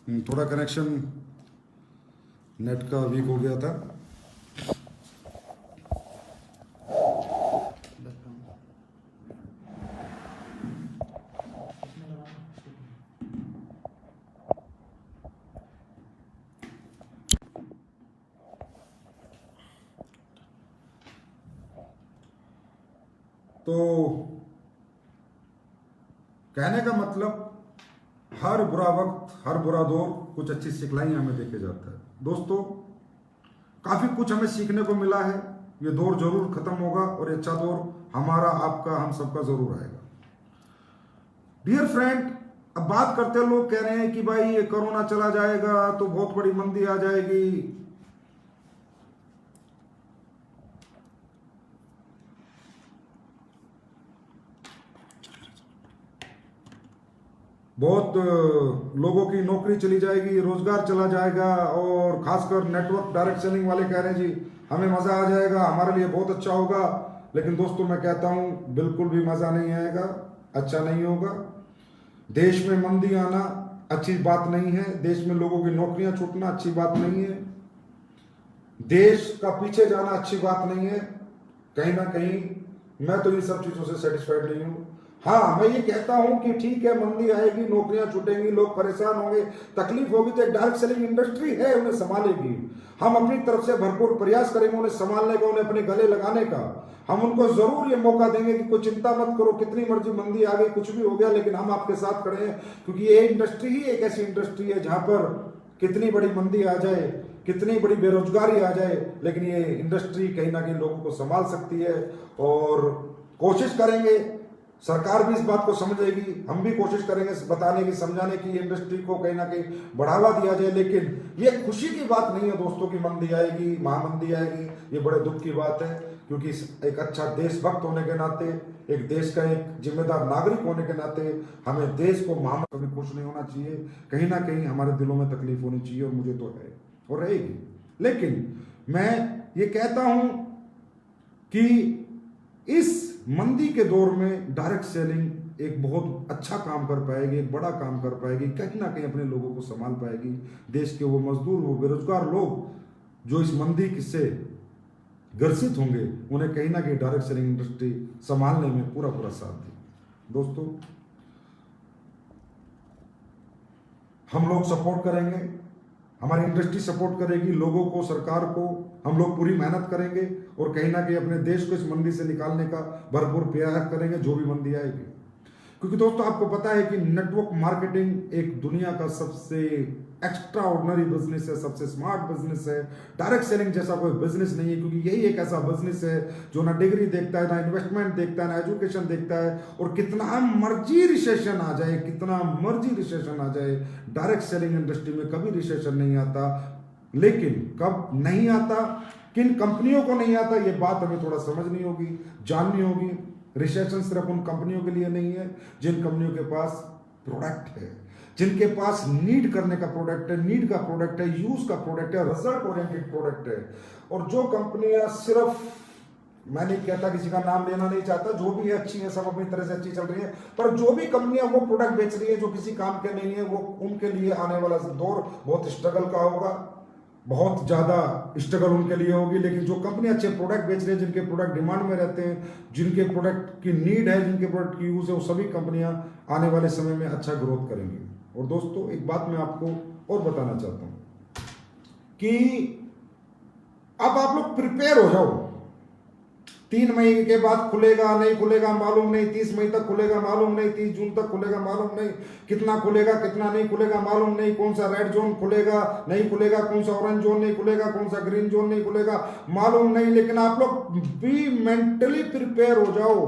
थोड़ा connection net का week हो गया था। तो कहने का मतलब हर बुरा वक्त, हर बुरा दौर कुछ अच्छी सिखलाइयां हमें देके जाता है। दोस्तों, काफी कुछ हमें सीखने को मिला है। ये दौर जरूर खत्म होगा और ये अच्छा दौर हमारा, आपका, हम सबका जरूर आएगा। डियर फ्रेंड, अब बात करते हैं, लोग कह रहे हैं कि भाई ये कोरोना चला जाएगा तो बहुत बड़ी मंदी आ जाएगी। बहुत लोगों की नौकरी चली जाएगी, रोजगार चला जाएगा, और खासकर नेटवर्क डायरेक्ट सेलिंग वाले कह रहे हैं जी हमें मजा आ जाएगा, हमारे लिए बहुत अच्छा होगा। लेकिन दोस्तों, मैं कहता हूं बिल्कुल भी मजा नहीं आएगा, अच्छा नहीं होगा। देश में मंदी आना अच्छी बात नहीं है, देश में लोगों की नौकरियां छूटना अच्छी बात नहीं है, देश का पीछे जाना अच्छी बात नहीं है। कहीं ना कहीं मैं तो इन सब चीजों से सेटिस्फाइड नहीं हूं। हाँ, मैं ये कहता हूं कि ठीक है, मंदी आएगी, नौकरियां छूटेंगी, लोग परेशान होंगे, तकलीफ होगी, तो एक डायरेक्ट सेलिंग इंडस्ट्री है, उन्हें संभालेगी। हम अपनी तरफ से भरपूर प्रयास करेंगे उन्हें संभालने का, उन्हें अपने गले लगाने का। हम उनको जरूर ये मौका देंगे कि कोई चिंता मत करो, कितनी मर्जी मंदी आ गई, कुछ भी हो गया, लेकिन हम आपके साथ खड़े हैं। क्योंकि ये इंडस्ट्री ही एक ऐसी इंडस्ट्री है जहां पर कितनी बड़ी मंदी आ जाए, कितनी बड़ी बेरोजगारी आ जाए, लेकिन ये इंडस्ट्री कहीं ना कहीं लोगों को संभाल सकती है। और कोशिश करेंगे, सरकार भी इस बात को समझेगी, हम भी कोशिश करेंगे बताने की, समझाने की, इंडस्ट्री को कहीं ना कहीं बढ़ावा दिया जाए। लेकिन ये खुशी की बात नहीं है दोस्तों की मंदी आएगी, महामंदी आएगी। ये बड़े दुख की बात है, क्योंकि एक अच्छा देशभक्त होने के नाते, एक देश का एक जिम्मेदार नागरिक होने के नाते हमें देश को महामंदी कभी खुश नहीं होना चाहिए। कहीं ना कहीं हमारे दिलों में तकलीफ होनी चाहिए, और मुझे तो है और रहेगी। लेकिन मैं ये कहता हूं कि इस मंदी के दौर में डायरेक्ट सेलिंग एक बहुत अच्छा काम कर पाएगी, एक बड़ा काम कर पाएगी, कहीं ना कहीं अपने लोगों को संभाल पाएगी। देश के वो मजदूर, वो बेरोजगार लोग जो इस मंदी से ग्रसित होंगे, उन्हें कहीं ना कहीं डायरेक्ट सेलिंग इंडस्ट्री संभालने में पूरा पूरा साथ दे। दोस्तों, हम लोग सपोर्ट करेंगे, हमारी इंडस्ट्री सपोर्ट करेगी, लोगों को, सरकार को, हम लोग पूरी मेहनत करेंगे, और कहीं ना कहीं अपने देश को इस मंदी से निकालने का भरपूर प्रयास करेंगे, जो भी मंदी आएगी। क्योंकि दोस्तों, आपको पता है कि नेटवर्क मार्केटिंग एक दुनिया का सबसे एक्स्ट्रा ऑर्डिनरी बिजनेस है, सबसे स्मार्ट बिजनेस है। डायरेक्ट सेलिंग जैसा कोई बिजनेस नहीं है, क्योंकि यही एक ऐसा बिजनेस है जो ना डिग्री देखता है, ना इन्वेस्टमेंट देखता है, ना एजुकेशन देखता है। और कितना मर्जी रिसेशन आ जाए, कितना मर्जी रिसेशन आ जाए, डायरेक्ट सेलिंग इंडस्ट्री में कभी रिसेशन नहीं आता। लेकिन कब नहीं आता, किन कंपनियों को नहीं आता, ये बात हमें थोड़ा समझनी होगी, जाननी होगी। रिसेशन सिर्फ उन कंपनियों के लिए नहीं है जिन कंपनियों के पास प्रोडक्ट है, जिनके पास नीड करने का प्रोडक्ट है, नीड का प्रोडक्ट है, यूज का प्रोडक्ट है, रिजल्ट ओरिएंटेड प्रोडक्ट है। और जो कंपनियां सिर्फ, मैं नहीं कहता, किसी का नाम लेना नहीं चाहता, जो भी है अच्छी है, सब अपनी तरह से अच्छी चल रही है, पर जो भी कंपनियां वो प्रोडक्ट बेच रही है जो किसी काम के नहीं है, वो उनके लिए आने वाला दौर बहुत स्ट्रगल का होगा, बहुत ज्यादा स्ट्रगल उनके लिए होगी। लेकिन जो कंपनी अच्छे प्रोडक्ट बेच रही है, जिनके प्रोडक्ट डिमांड में रहते हैं, जिनके प्रोडक्ट की नीड है, जिनके प्रोडक्ट की यूज है, वो सभी कंपनियां आने वाले समय में अच्छा ग्रोथ करेंगी। और दोस्तों, एक बात मैं आपको और बताना चाहता हूं कि अब आप लोग प्रिपेयर हो जाओ। 3 मई के बाद खुलेगा नहीं खुलेगा मालूम नहीं, 30 मई तक खुलेगा मालूम नहीं, 30 जून तक खुलेगा मालूम नहीं, कितना खुलेगा कितना नहीं खुलेगा मालूम नहीं, कौन सा रेड जोन खुलेगा नहीं खुलेगा, कौन सा ऑरेंज जोन नहीं खुलेगा, कौन सा ग्रीन जोन नहीं खुलेगा मालूम नहीं। लेकिन आप लोग भी मेंटली प्रिपेयर हो जाओ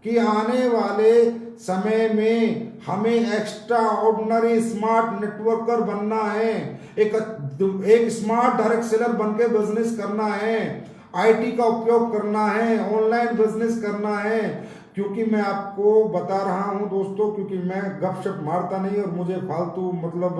कि आने वाले समय में हमें एक्स्ट्रा ऑर्डिनरी स्मार्ट नेटवर्कर बनना है, एक स्मार्ट डायरेक्ट सेलर बनके बिजनेस करना है, आईटी का उपयोग करना है, ऑनलाइन बिजनेस करना है। क्योंकि मैं आपको बता रहा हूं दोस्तों, क्योंकि मैं गपशप मारता नहीं, और मुझे फालतू मतलब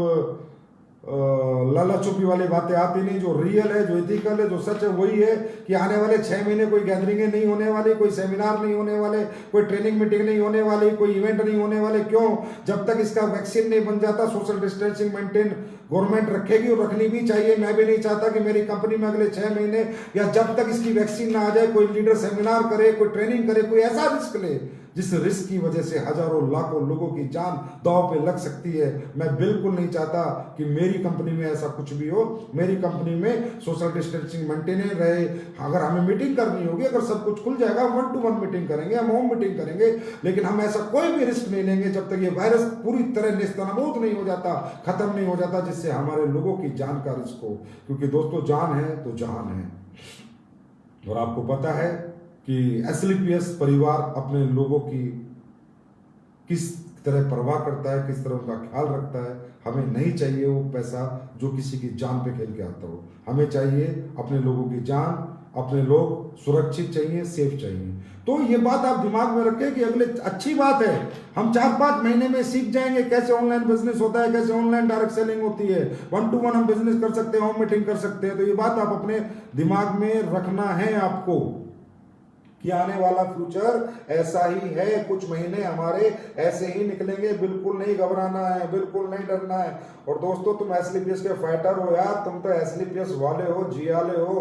लाला चुपी वाली बातें आती नहीं। जो रियल है, जो एथिकल है, जो सच है, वही है कि आने वाले 6 महीने कोई गैदरिंगें नहीं होने वाली, कोई सेमिनार नहीं होने वाले, कोई ट्रेनिंग मीटिंग नहीं होने वाली, कोई इवेंट नहीं होने वाले। क्यों? जब तक इसका वैक्सीन नहीं बन जाता। सोशल डिस्टेंसिंग मेंटेन गवर्नमेंट रखेगी और रखनी भी चाहिए। मैं भी नहीं चाहता कि मेरी कंपनी में अगले 6 महीने या जब तक इसकी वैक्सीन ना आ जाए कोई लीडर सेमिनार करे, कोई ट्रेनिंग करे, कोई ऐसा रिस्क ले जिस रिस्क की वजह से हजारों लाखों लोगों की जान दांव पे लग सकती है। मैं बिल्कुल नहीं चाहता कि मेरी कंपनी में ऐसा कुछ भी हो। मेरी कंपनी में सोशल डिस्टेंसिंग मेंटेन रहे। अगर हमें मीटिंग करनी होगी, अगर सब कुछ खुल जाएगा, 1-to-1 मीटिंग करेंगे, हम होम मीटिंग करेंगे, लेकिन हम ऐसा कोई भी रिस्क नहीं लेंगे जब तक ये वायरस पूरी तरह नेस्तनाबूद नहीं हो जाता, खत्म नहीं हो जाता, जिससे हमारे लोगों की जान का रिस्क हो। क्योंकि दोस्तों, जान है तो जहान है। और आपको पता है कि एसलीपीएस परिवार अपने लोगों की किस तरह परवाह करता है, किस तरह उनका ख्याल रखता है। हमें नहीं चाहिए वो पैसा जो किसी की जान पे खेल के आता हो। हमें चाहिए अपने लोगों की जान, अपने लोग सुरक्षित चाहिए, सेफ चाहिए। तो ये बात आप दिमाग में रखें कि अगले, अच्छी बात है, हम 4-5 महीने में सीख जाएंगे कैसे ऑनलाइन बिजनेस होता है, कैसे ऑनलाइन डायरेक्ट सेलिंग होती है, 1-to-1 हम बिजनेस कर सकते हैं, होम मीटिंग कर सकते हैं। तो ये बात आप अपने दिमाग में रखना है आपको कि आने वाला फ्यूचर ऐसा ही है। कुछ महीने हमारे ऐसे ही निकलेंगे। बिल्कुल नहीं घबराना है, बिल्कुल नहीं डरना है। और दोस्तों, तुम एसलीपीएस के फाइटर हो यार, तुम तो एसलीपीएस वाले हो, जियाले हो।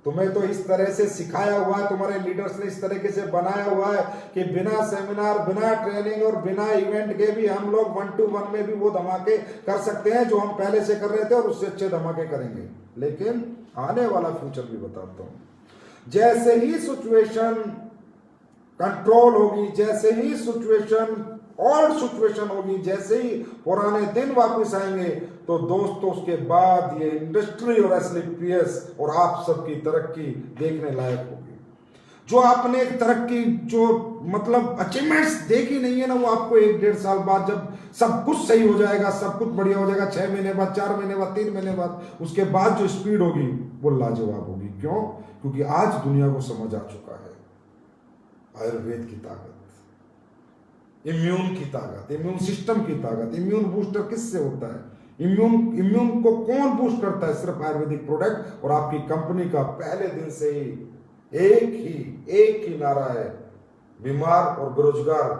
तुम्हें तो इस तरह से सिखाया हुआ है, तुम्हारे लीडर्स ने इस तरीके से बनाया हुआ है कि बिना सेमिनार, बिना ट्रेनिंग और बिना इवेंट के भी हम लोग 1-to-1 में भी वो धमाके कर सकते हैं जो हम पहले से कर रहे थे, और उससे अच्छे धमाके करेंगे। लेकिन आने वाला फ्यूचर भी बताता हूं। जैसे ही सिचुएशन कंट्रोल होगी, जैसे ही सिचुएशन ओल्ड सिचुएशन होगी, जैसे ही पुराने दिन वापस आएंगे, तो दोस्तों उसके बाद ये इंडस्ट्री और एसलीपीएस और आप सबकी तरक्की देखने लायक होगी। जो आपने एक तरक्की, जो मतलब अचीवमेंट्स देखी नहीं है ना, वो आपको 1-1.5 साल बाद जब सब कुछ सही हो जाएगा, सब कुछ बढ़िया हो जाएगा, 6 महीने बाद, 4 महीने बाद, 3 महीने बाद, उसके बाद जो स्पीड होगी वो लाजवाब होगी। क्यों? क्योंकि आज दुनिया को समझ आ चुका है आयुर्वेद की ताकत, इम्यून की ताकत, इम्यून सिस्टम की ताकत। इम्यून बूस्टर किससे होता है? इम्यून को कौन बूस्ट करता है? सिर्फ आयुर्वेदिक प्रोडक्ट। और आपकी कंपनी का पहले दिन से ही एक ही नारा है, बीमार और बेरोजगार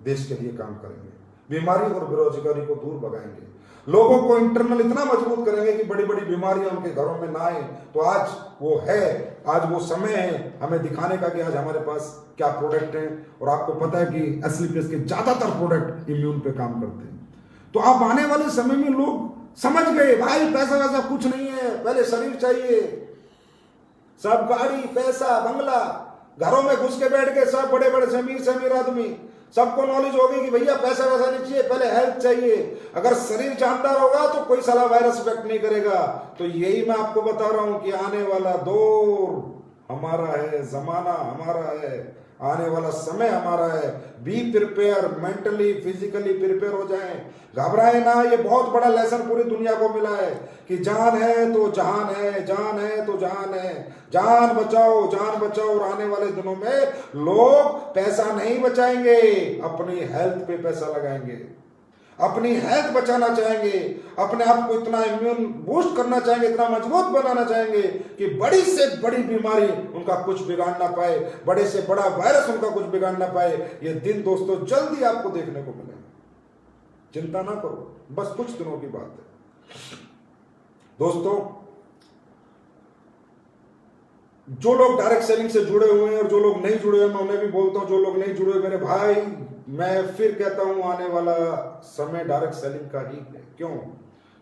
देश के लिए काम करेंगे, बीमारी और बेरोजगारी को दूर भगाएंगे, लोगों को इंटरनल इतना मजबूत करेंगे कि बड़ी बड़ी बीमारियां उनके घरों में ना आए। तो आज वो है, आज वो समय है हमें दिखाने का कि आज हमारे पास क्या प्रोडक्ट है। और आपको पता है कि एसलीपीएस के ज्यादातर प्रोडक्ट इम्यून पे काम करते हैं। तो अब आने वाले समय में लोग समझ गए, भाई पैसा वैसा कुछ नहीं है, पहले शरीर चाहिए। सब गाड़ी, पैसा, बंगला, घरों में घुस के बैठ के सब बड़े बड़े अमीर आदमी, सबको नॉलेज होगी कि भैया पैसा वैसा नहीं चाहिए, पहले हेल्थ चाहिए। अगर शरीर जानदार होगा तो कोई साला वायरस इफेक्ट नहीं करेगा। तो यही मैं आपको बता रहा हूं कि आने वाला दौर हमारा है, जमाना हमारा है, आने वाला समय हमारा है। Be prepare, mentally physically prepare हो जाएं, घबराए ना। ये बहुत बड़ा लेसन पूरी दुनिया को मिला है कि जान है तो जहान है, जान है तो जहान है। जान बचाओ, जान बचाओ। और आने वाले दिनों में लोग पैसा नहीं बचाएंगे, अपनी हेल्थ पे पैसा लगाएंगे, अपनी हेल्थ बचाना चाहेंगे, अपने आप को इतना इम्यून बूस्ट करना चाहेंगे, इतना मजबूत बनाना चाहेंगे कि बड़ी से बड़ी बीमारी उनका कुछ बिगाड़ ना पाए, बड़े से बड़ा वायरस उनका कुछ बिगाड़ ना पाए। ये दिन दोस्तों जल्दी आपको देखने को मिलेगा। चिंता ना करो, बस कुछ दिनों की बात है। दोस्तों, जो लोग डायरेक्ट सेलिंग से जुड़े हुए हैं और जो लोग नहीं जुड़े हैं, मैं उन्हें भी बोलता हूं, जो लोग नहीं जुड़े मेरे भाई, मैं फिर कहता हूं, आने वाला समय डायरेक्ट सेलिंग का ही है। क्यों?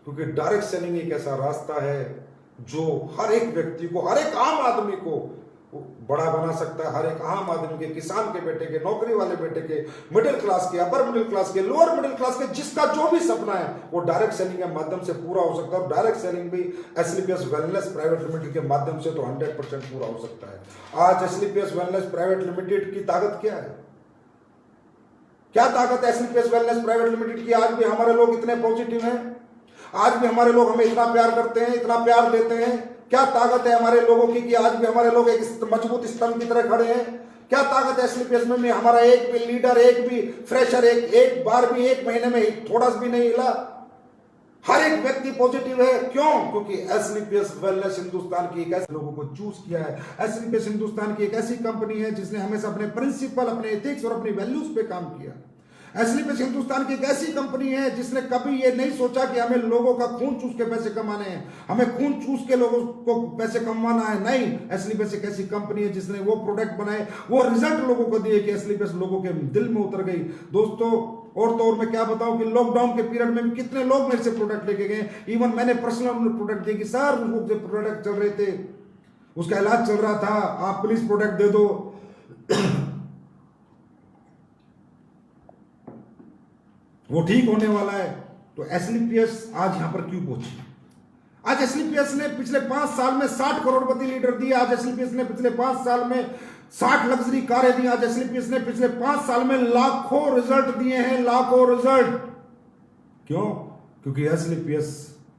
क्योंकि डायरेक्ट सेलिंग एक ऐसा रास्ता है जो हर एक व्यक्ति को, हर एक आम आदमी को बड़ा बना सकता है। हर एक आम आदमी के, किसान के बेटे के, नौकरी वाले बेटे के, मिडिल क्लास के, अपर मिडिल क्लास के, लोअर मिडिल क्लास के, जिसका जो भी सपना है वो डायरेक्ट सेलिंग के माध्यम से पूरा हो सकता है। और डायरेक्ट सेलिंग भी एसलीपीएस वेलनेस प्राइवेट लिमिटेड के माध्यम से तो 100% पूरा हो सकता है। आज एसलीपीएस वेलनेस प्राइवेट लिमिटेड की ताकत क्या है? क्या ताकत है एसलीपीएस वेलनेस प्राइवेट लिमिटेड की? आज भी हमारे लोग इतने पॉजिटिव हैं, आज भी हमारे लोग हमें इतना प्यार करते हैं, इतना प्यार देते हैं। क्या ताकत है हमारे लोगों की कि आज भी हमारे लोग एक मजबूत स्तंभ की तरह खड़े हैं? क्या ताकत है एसलीपीएस में? हमारा एक भी लीडर, एक भी फ्रेशर एक बार भी 1 महीने में थोड़ा सा भी नहीं हिला। हर एक व्यक्ति पॉजिटिव है। क्यों? क्योंकि एसलीपीएस वेलनेस हिंदुस्तान की एक ऐसे लोगों को चूज किया है। एसलीपीएस हिंदुस्तान की एक ऐसी कंपनी है जिसने हमेशा अपने प्रिंसिपल, अपने एथिक्स और अपनी वैल्यूज पे काम किया। एसलीपीएस हिंदुस्तान की एक ऐसी कंपनी है जिसने कभी ये नहीं सोचा कि हमें लोगों का खून चूस के पैसे कमाने हैं, हमें खून चूस के लोगों को पैसे कमाना है। नहीं, एसलीपीएस एक ऐसी कंपनी है जिसने वो प्रोडक्ट बनाए, वो रिजल्ट लोगों को दिए कि एसलीपीएस लोगों के दिल में उतर गई। दोस्तों, और तो और मैं क्या बताऊं कि लॉकडाउन के पीरियड में भी कितने लोग मेरे से प्रोडक्ट लेके गए। इवन मैंने पर्सनल प्रोडक्ट दिए कि सर वो जो प्रोडक्ट चल रहे थे, उसका इलाज चल रहा था, आप प्लीज प्रोडक्ट दे दो। वो ठीक होने वाला है। तो एसलीपीएस आज यहां पर क्यों पहुंची? आज एसलीपीएस ने पिछले 5 साल में 60 करोड़पति लीडर दिए। आज एसलीपीएस ने पिछले 5 साल में 60 लग्जरी कारें दी। आज एसलीपीएस ने पिछले 5 साल में लाखों रिजल्ट दिए हैं, लाखों रिजल्ट। क्यों? क्योंकि एसलीपीएस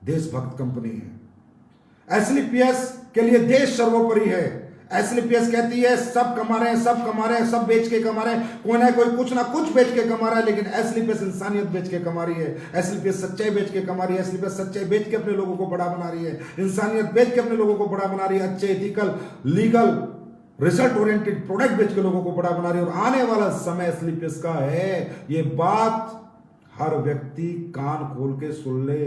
देशभक्त कंपनी है। एसलीपीएस के लिए देश सर्वोपरि है। एसलीपीएस कहती है सब कमा रहे हैं, सब कमा रहे हैं, सब बेच के कमा रहे हैं, कोई ना कोई कुछ ना कुछ बेच के कमा रहा है, लेकिन एसलीपीएस इंसानियत बेच के कमा रही है। एसलीपीएस सच्चाई बेच के कमा रही है। एसलीपीएस सच्चाई बेच के अपने लोगों को बड़ा बना रही है, इंसानियत बेच के अपने लोगों को बड़ा बना रही है, अच्छे ethical, legal, result oriented product बेच के लोगों को बड़ा बना रही है। और आने वाला समय एसलीपीएस का है। ये बात हर व्यक्ति कान खोल के सुन ले,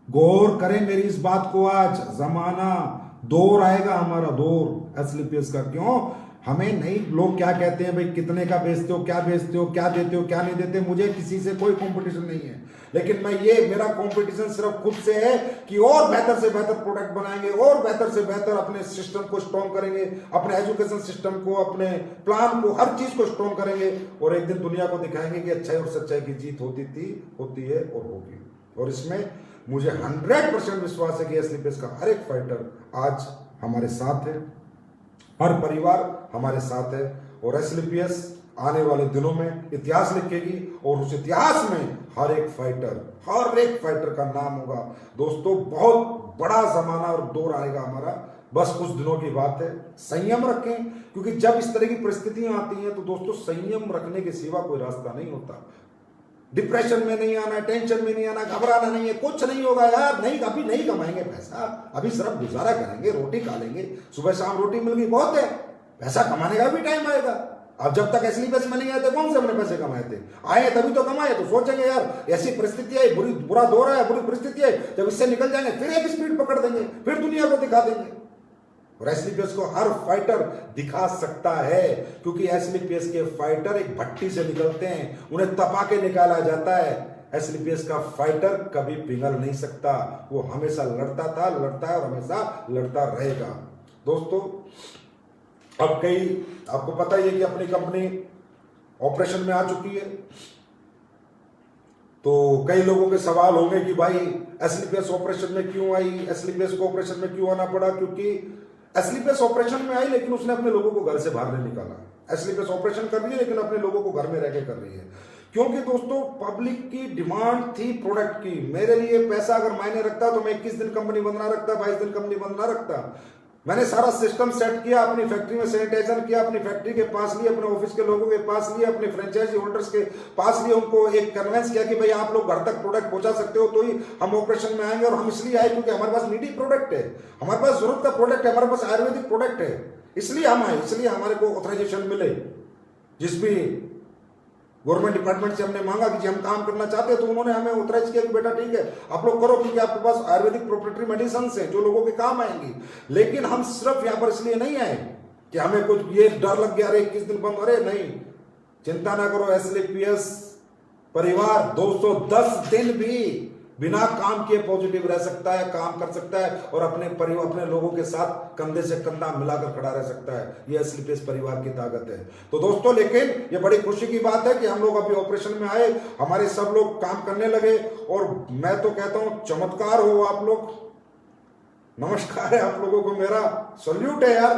गौर करें मेरी इस बात को। आज जमाना दौर आएगा, हमारा दौर एसलीपीएस का। क्यों? हमें नहीं, लोग क्या कहते हैं भाई कितने का बेचते हो, क्या बेचते हो, क्या देते हो, क्या नहीं देते। मुझे किसी से कोई कंपटीशन नहीं है, लेकिन मैं ये, मेरा कंपटीशन सिर्फ खुद से है कि और बेहतर से बेहतर प्रोडक्ट बनाएंगे, और बेहतर से बेहतर अपने सिस्टम को स्ट्रॉन्ग करेंगे, अपने एजुकेशन सिस्टम को, अपने प्लान को, हर चीज को स्ट्रॉन्ग करेंगे, और एक दिन दुनिया को दिखाएंगे कि अच्छाई और सच्चाई की जीत होती थी, होती है और होगी। और इसमें मुझे 100% विश्वास है कि एसलीपीएस का हर एक फाइटर आज हमारे साथ है, हर परिवार हमारे साथ है, और एसलीपीएस आने वाले दिनों में इतिहास लिखेगी, और उस इतिहास में हर एक फाइटर का नाम होगा। दोस्तों, बहुत बड़ा जमाना और दौर आएगा हमारा, बस कुछ दिनों की बात है। संयम रखें, क्योंकि जब इस तरह की परिस्थितियां आती हैं तो दोस्तों संयम रखने के सिवा कोई रास्ता नहीं होता। डिप्रेशन में नहीं आना, टेंशन में नहीं आना, घबराना नहीं है, कुछ नहीं होगा यार, नहीं, अभी नहीं कमाएंगे पैसा, अभी सिर्फ गुजारा करेंगे, रोटी खा लेंगे, सुबह शाम रोटी मिल गई बहुत है, पैसा कमाने का भी टाइम आएगा। अब जब तक एसलीपीएस में नहीं आए थे, कौन से अपने पैसे कमाए थे? आए तभी तो कमाए। तो सोचेंगे यार ऐसी परिस्थिति है, बुरा दौर है, बुरी परिस्थिति है, जब इससे निकल जाएंगे फिर एक स्पीड पकड़ देंगे, फिर दुनिया को दिखा देंगे। और एसलीपीएस को हर फाइटर दिखा सकता है, क्योंकि एसलीपीएस के फाइटर एक भट्टी से निकलते हैं, उन्हें तपा के निकाला जाता है। एसलीपीएस का फाइटर कभी पिघल नहीं सकता, वो हमेशा लड़ता था, लड़ता है और हमेशा लड़ता रहेगा। दोस्तों, अब कई, आपको पता ही है कि अपनी कंपनी ऑपरेशन में आ चुकी है, तो कई लोगों के सवाल होंगे कि भाई एसलीपीएस ऑपरेशन में क्यों आई, एसलीपीएस को ऑपरेशन में क्यों आना पड़ा? क्योंकि एसलीपीएस ऑपरेशन में आई, लेकिन उसने अपने लोगों को घर से बाहर नहीं निकाला। एसलीपीएस ऑपरेशन कर रही है, लेकिन अपने लोगों को घर में रहकर कर रही है, क्योंकि दोस्तों पब्लिक की डिमांड थी प्रोडक्ट की। मेरे लिए पैसा अगर मायने रखता तो मैं 21 दिन कंपनी बंद ना रखता, 22 दिन कंपनी बंद ना रखता। मैंने सारा सिस्टम सेट किया, अपनी फैक्ट्री में सैनिटाइजर किया, अपनी फैक्ट्री के पास लिए, अपने ऑफिस के लोगों के पास लिए, अपने फ्रेंचाइजी होल्डर्स के पास लिए, उनको एक कन्वेंस किया कि भाई आप लोग घर तक प्रोडक्ट पहुंचा सकते हो तो ही हम ऑपरेशन में आएंगे। और हम इसलिए आए क्योंकि हमारे पास नीडी प्रोडक्ट है, हमारे पास जरूरत का प्रोडक्ट है, हमारे पास आयुर्वेदिक प्रोडक्ट है, इसलिए हम आए, इसलिए हमारे को ऑथराइजेशन मिले। जिस भी गवर्नमेंट डिपार्टमेंट से हमने मांगा कि जी हम काम करना चाहते हैं, तो उन्होंने हमें ऑथराइज किया कि बेटा ठीक है आप लोग करो, क्योंकि आपके पास आयुर्वेदिक प्रोप्राइटरी मेडिसिन हैं जो लोगों के काम आएंगी। लेकिन हम सिर्फ यहाँ पर इसलिए नहीं आए कि हमें कुछ ये डर लग गया, अरे 21 दिन बंद, अरे नहीं, चिंता ना करो। एसलीपीएस परिवार 210 दिन भी बिना काम किए पॉजिटिव रह सकता है, काम कर सकता है, और अपने परिवार, अपने लोगों के साथ कंधे से कंधा मिलाकर खड़ा रह सकता है। ये एसलीपीएस परिवार की ताकत है। तो दोस्तों, लेकिन ये बड़ी खुशी की बात है कि हम लोग अभी ऑपरेशन में आए, हमारे सब लोग काम करने लगे, और मैं तो कहता हूं चमत्कार हो आप लोग, नमस्कार है आप लोगों को, मेरा सल्यूट है यार।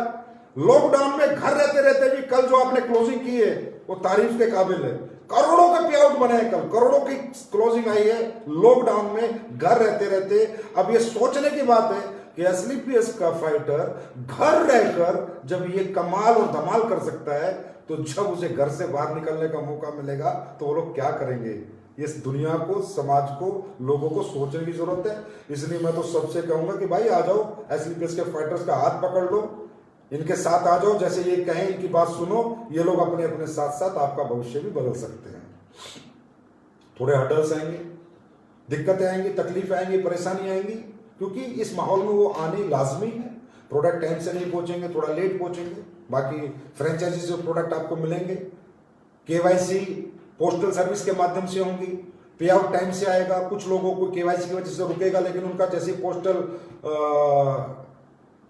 लॉकडाउन में घर रहते रहते भी कल जो आपने क्लोजिंग की है वो तारीफ के काबिल है। करोड़ों के पे आउट बने हैं, कल करोड़ों की क्लोजिंग आई है लॉकडाउन में घर रहते रहते। अब ये सोचने की बात है कि एसलीपीएस का फाइटर घर रहकर जब ये कमाल और धमाल कर सकता है, तो जब उसे घर से बाहर निकलने का मौका मिलेगा तो वो लोग क्या करेंगे? इस दुनिया को, समाज को, लोगों को सोचने की जरूरत है। इसलिए मैं तो सबसे कहूंगा कि भाई आ जाओ, एसलीपीएस के फाइटर्स का हाथ पकड़ लो, इनके साथ आ जाओ, जैसे ये कहें इनकी बात सुनो, ये लोग अपने अपने साथ साथ आपका भविष्य भी बदल सकते हैं। थोड़े हर्डल्स आएंगे, दिक्कतें आएंगी, तकलीफ आएंगी, परेशानी आएंगी, क्योंकि इस माहौल में वो आनी लाजमी है। प्रोडक्ट टाइम से नहीं पहुंचेंगे, थोड़ा लेट पहुंचेंगे। बाकी फ्रेंचाइजी से प्रोडक्ट आपको मिलेंगे, केवाईसी पोस्टल सर्विस के माध्यम से होंगी, पे आउट टाइम से आएगा। कुछ लोगों को केवाईसी की वजह से रुकेगा, लेकिन उनका जैसे पोस्टल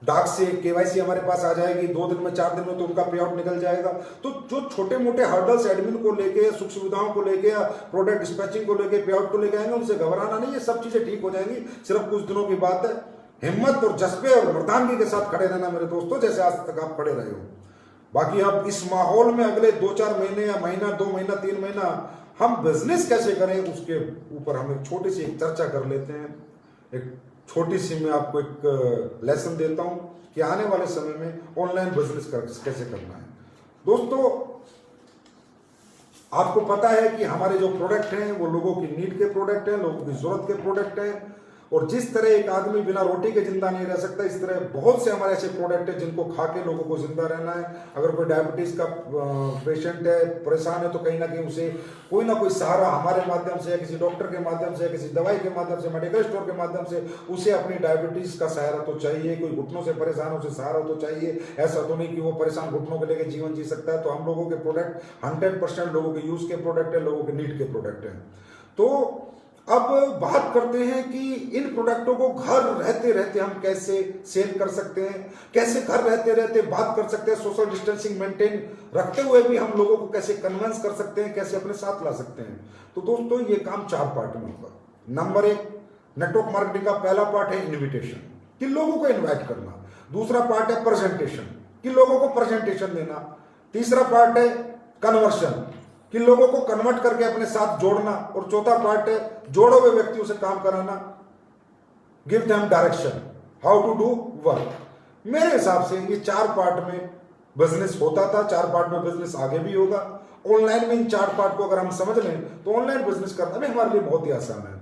डाक से केवाईसी हमारे पास आ जाएगी 2 दिन में, 4 दिन में, तो उनका पे आउट निकल जाएगा। तो जो छोटे मोटे हर्डल्स एडमिन को लेके, सुख सुविधाओं को लेके, या प्रोडक्ट डिस्पैचिंग को लेके, पे आउट को लेके आएंगे, उनसे घबराना नहीं है, सब चीजें ठीक हो जाएंगी। सिर्फ कुछ दिनों की बात है। हिम्मत और जज्बे और मर्दानगी के साथ खड़े रहना मेरे दोस्तों, जैसे आज तक आप खड़े रहे हो। बाकी अब इस माहौल में अगले 2-4 महीने या महीना, 2 महीना, 3 महीना हम बिजनेस कैसे करें, उसके ऊपर हम एक छोटी सी एक चर्चा कर लेते हैं। एक छोटी सी मैं आपको एक लेसन देता हूं कि आने वाले समय में ऑनलाइन बिजनेस कैसे करना है। दोस्तों, आपको पता है कि हमारे जो प्रोडक्ट हैं वो लोगों की नीड के प्रोडक्ट हैं, लोगों की जरूरत के प्रोडक्ट हैं। और जिस तरह एक आदमी बिना रोटी के जिंदा नहीं रह सकता, इस तरह बहुत से हमारे ऐसे प्रोडक्ट हैं जिनको खा के लोगों को जिंदा रहना है। अगर कोई डायबिटीज का पेशेंट है, परेशान है, तो कहीं ना कहीं उसे कोई ना कोई सहारा हमारे माध्यम से, या किसी डॉक्टर के माध्यम से, या किसी दवाई के माध्यम से, मेडिकल स्टोर के माध्यम से उसे अपनी डायबिटीज का सहारा तो चाहिए। कोई घुटनों से परेशान हो, उसे सहारा तो चाहिए। ऐसा तो नहीं कि वो परेशान घुटनों को लेकर जीवन जी सकता है। तो हम लोगों के प्रोडक्ट 100% लोगों के यूज के प्रोडक्ट है, लोगों के नीड के प्रोडक्ट है। तो अब बात करते हैं कि इन प्रोडक्टों को घर रहते रहते हम कैसे सेल कर सकते हैं, कैसे घर रहते रहते बात कर सकते हैं, सोशल डिस्टेंसिंग मेंटेन रखते हुए भी हम लोगों को कैसे कन्विंस कर सकते हैं, कैसे अपने साथ ला सकते हैं। तो दोस्तों, ये काम 4 पार्ट में होगा। नंबर 1, नेटवर्क मार्केटिंग का पहला पार्ट है इन्विटेशन, कि लोगों को इन्वाइट करना। दूसरा पार्ट है प्रेजेंटेशन, कि लोगों को प्रेजेंटेशन देना। तीसरा पार्ट है कन्वर्शन, कि लोगों को कन्वर्ट करके अपने साथ जोड़ना। और चौथा पार्ट है जोड़े हुए व्यक्तियों से काम कराना, give them direction, how to do work. मेरे हिसाब से ये 4 पार्ट में बिजनेस होता था, 4 पार्ट में बिजनेस आगे भी होगा। ऑनलाइन में इन 4 पार्ट को अगर हम समझ लें तो ऑनलाइन बिजनेस करना भी हमारे लिए बहुत ही आसान है।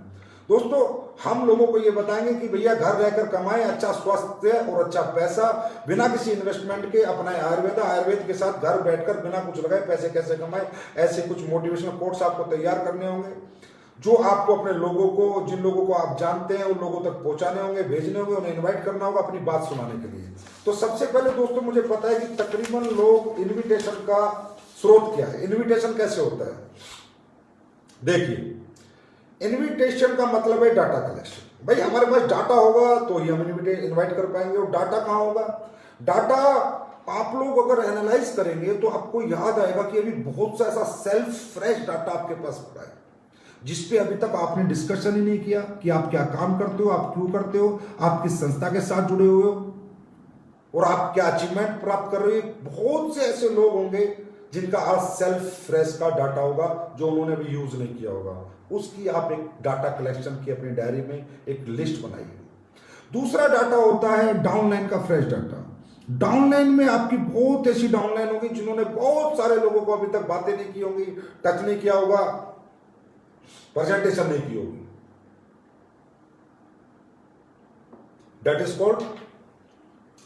दोस्तों, हम लोगों को ये बताएंगे कि भैया घर रहकर कमाएं, अच्छा स्वास्थ्य और अच्छा पैसा बिना किसी इन्वेस्टमेंट के अपनाएं आयुर्वेद के साथ घर बैठकर बिना कुछ लगाए पैसे कैसे कमाएं। ऐसे कुछ मोटिवेशनल कोट्स आपको तैयार करने होंगे, जो आपको अपने लोगों को, जिन लोगों को आप जानते हैं, उन लोगों तक पहुंचाने होंगे, भेजने होंगे, उन्हें इन्वाइट करना होगा अपनी बात सुनाने के लिए। तो सबसे पहले दोस्तों, मुझे पता है कि तकरीबन लोग इन्विटेशन का स्रोत क्या है, इन्विटेशन कैसे होता है। देखिए, इन्विटेशन का मतलब है डाटा कलेक्शन। भाई हमारे पास डाटा होगा तो ही हम इनवाइट कर पाएंगे। और डाटा कहां होगा? डाटा आप लोग अगर एनालाइज करेंगे तो आपको याद आएगा कि अभी बहुत सा ऐसा सेल्फ फ्रेश डाटा आपके पास पड़ा है, जिसपे अभी तक आपने डिस्कशन ही नहीं किया कि आप क्या काम करते हो, आप क्यों करते हो, आप किस संस्था के साथ जुड़े हुए हो, और आप क्या अचीवमेंट प्राप्त कर रहे हो। बहुत से ऐसे लोग होंगे जिनका आज सेल्फ फ्रेश का डाटा होगा, जो उन्होंने भी यूज नहीं किया होगा। उसकी आप एक डाटा कलेक्शन की अपनी डायरी में एक लिस्ट बनाइए। दूसरा डाटा होता है डाउनलाइन का फ्रेश डाटा। डाउनलाइन में आपकी बहुत ऐसी डाउनलाइन होगी जिन्होंने बहुत सारे लोगों को अभी तक बातें नहीं की होंगी, टच नहीं किया होगा, प्रेजेंटेशन नहीं की होगी। दैट इज कॉल्ड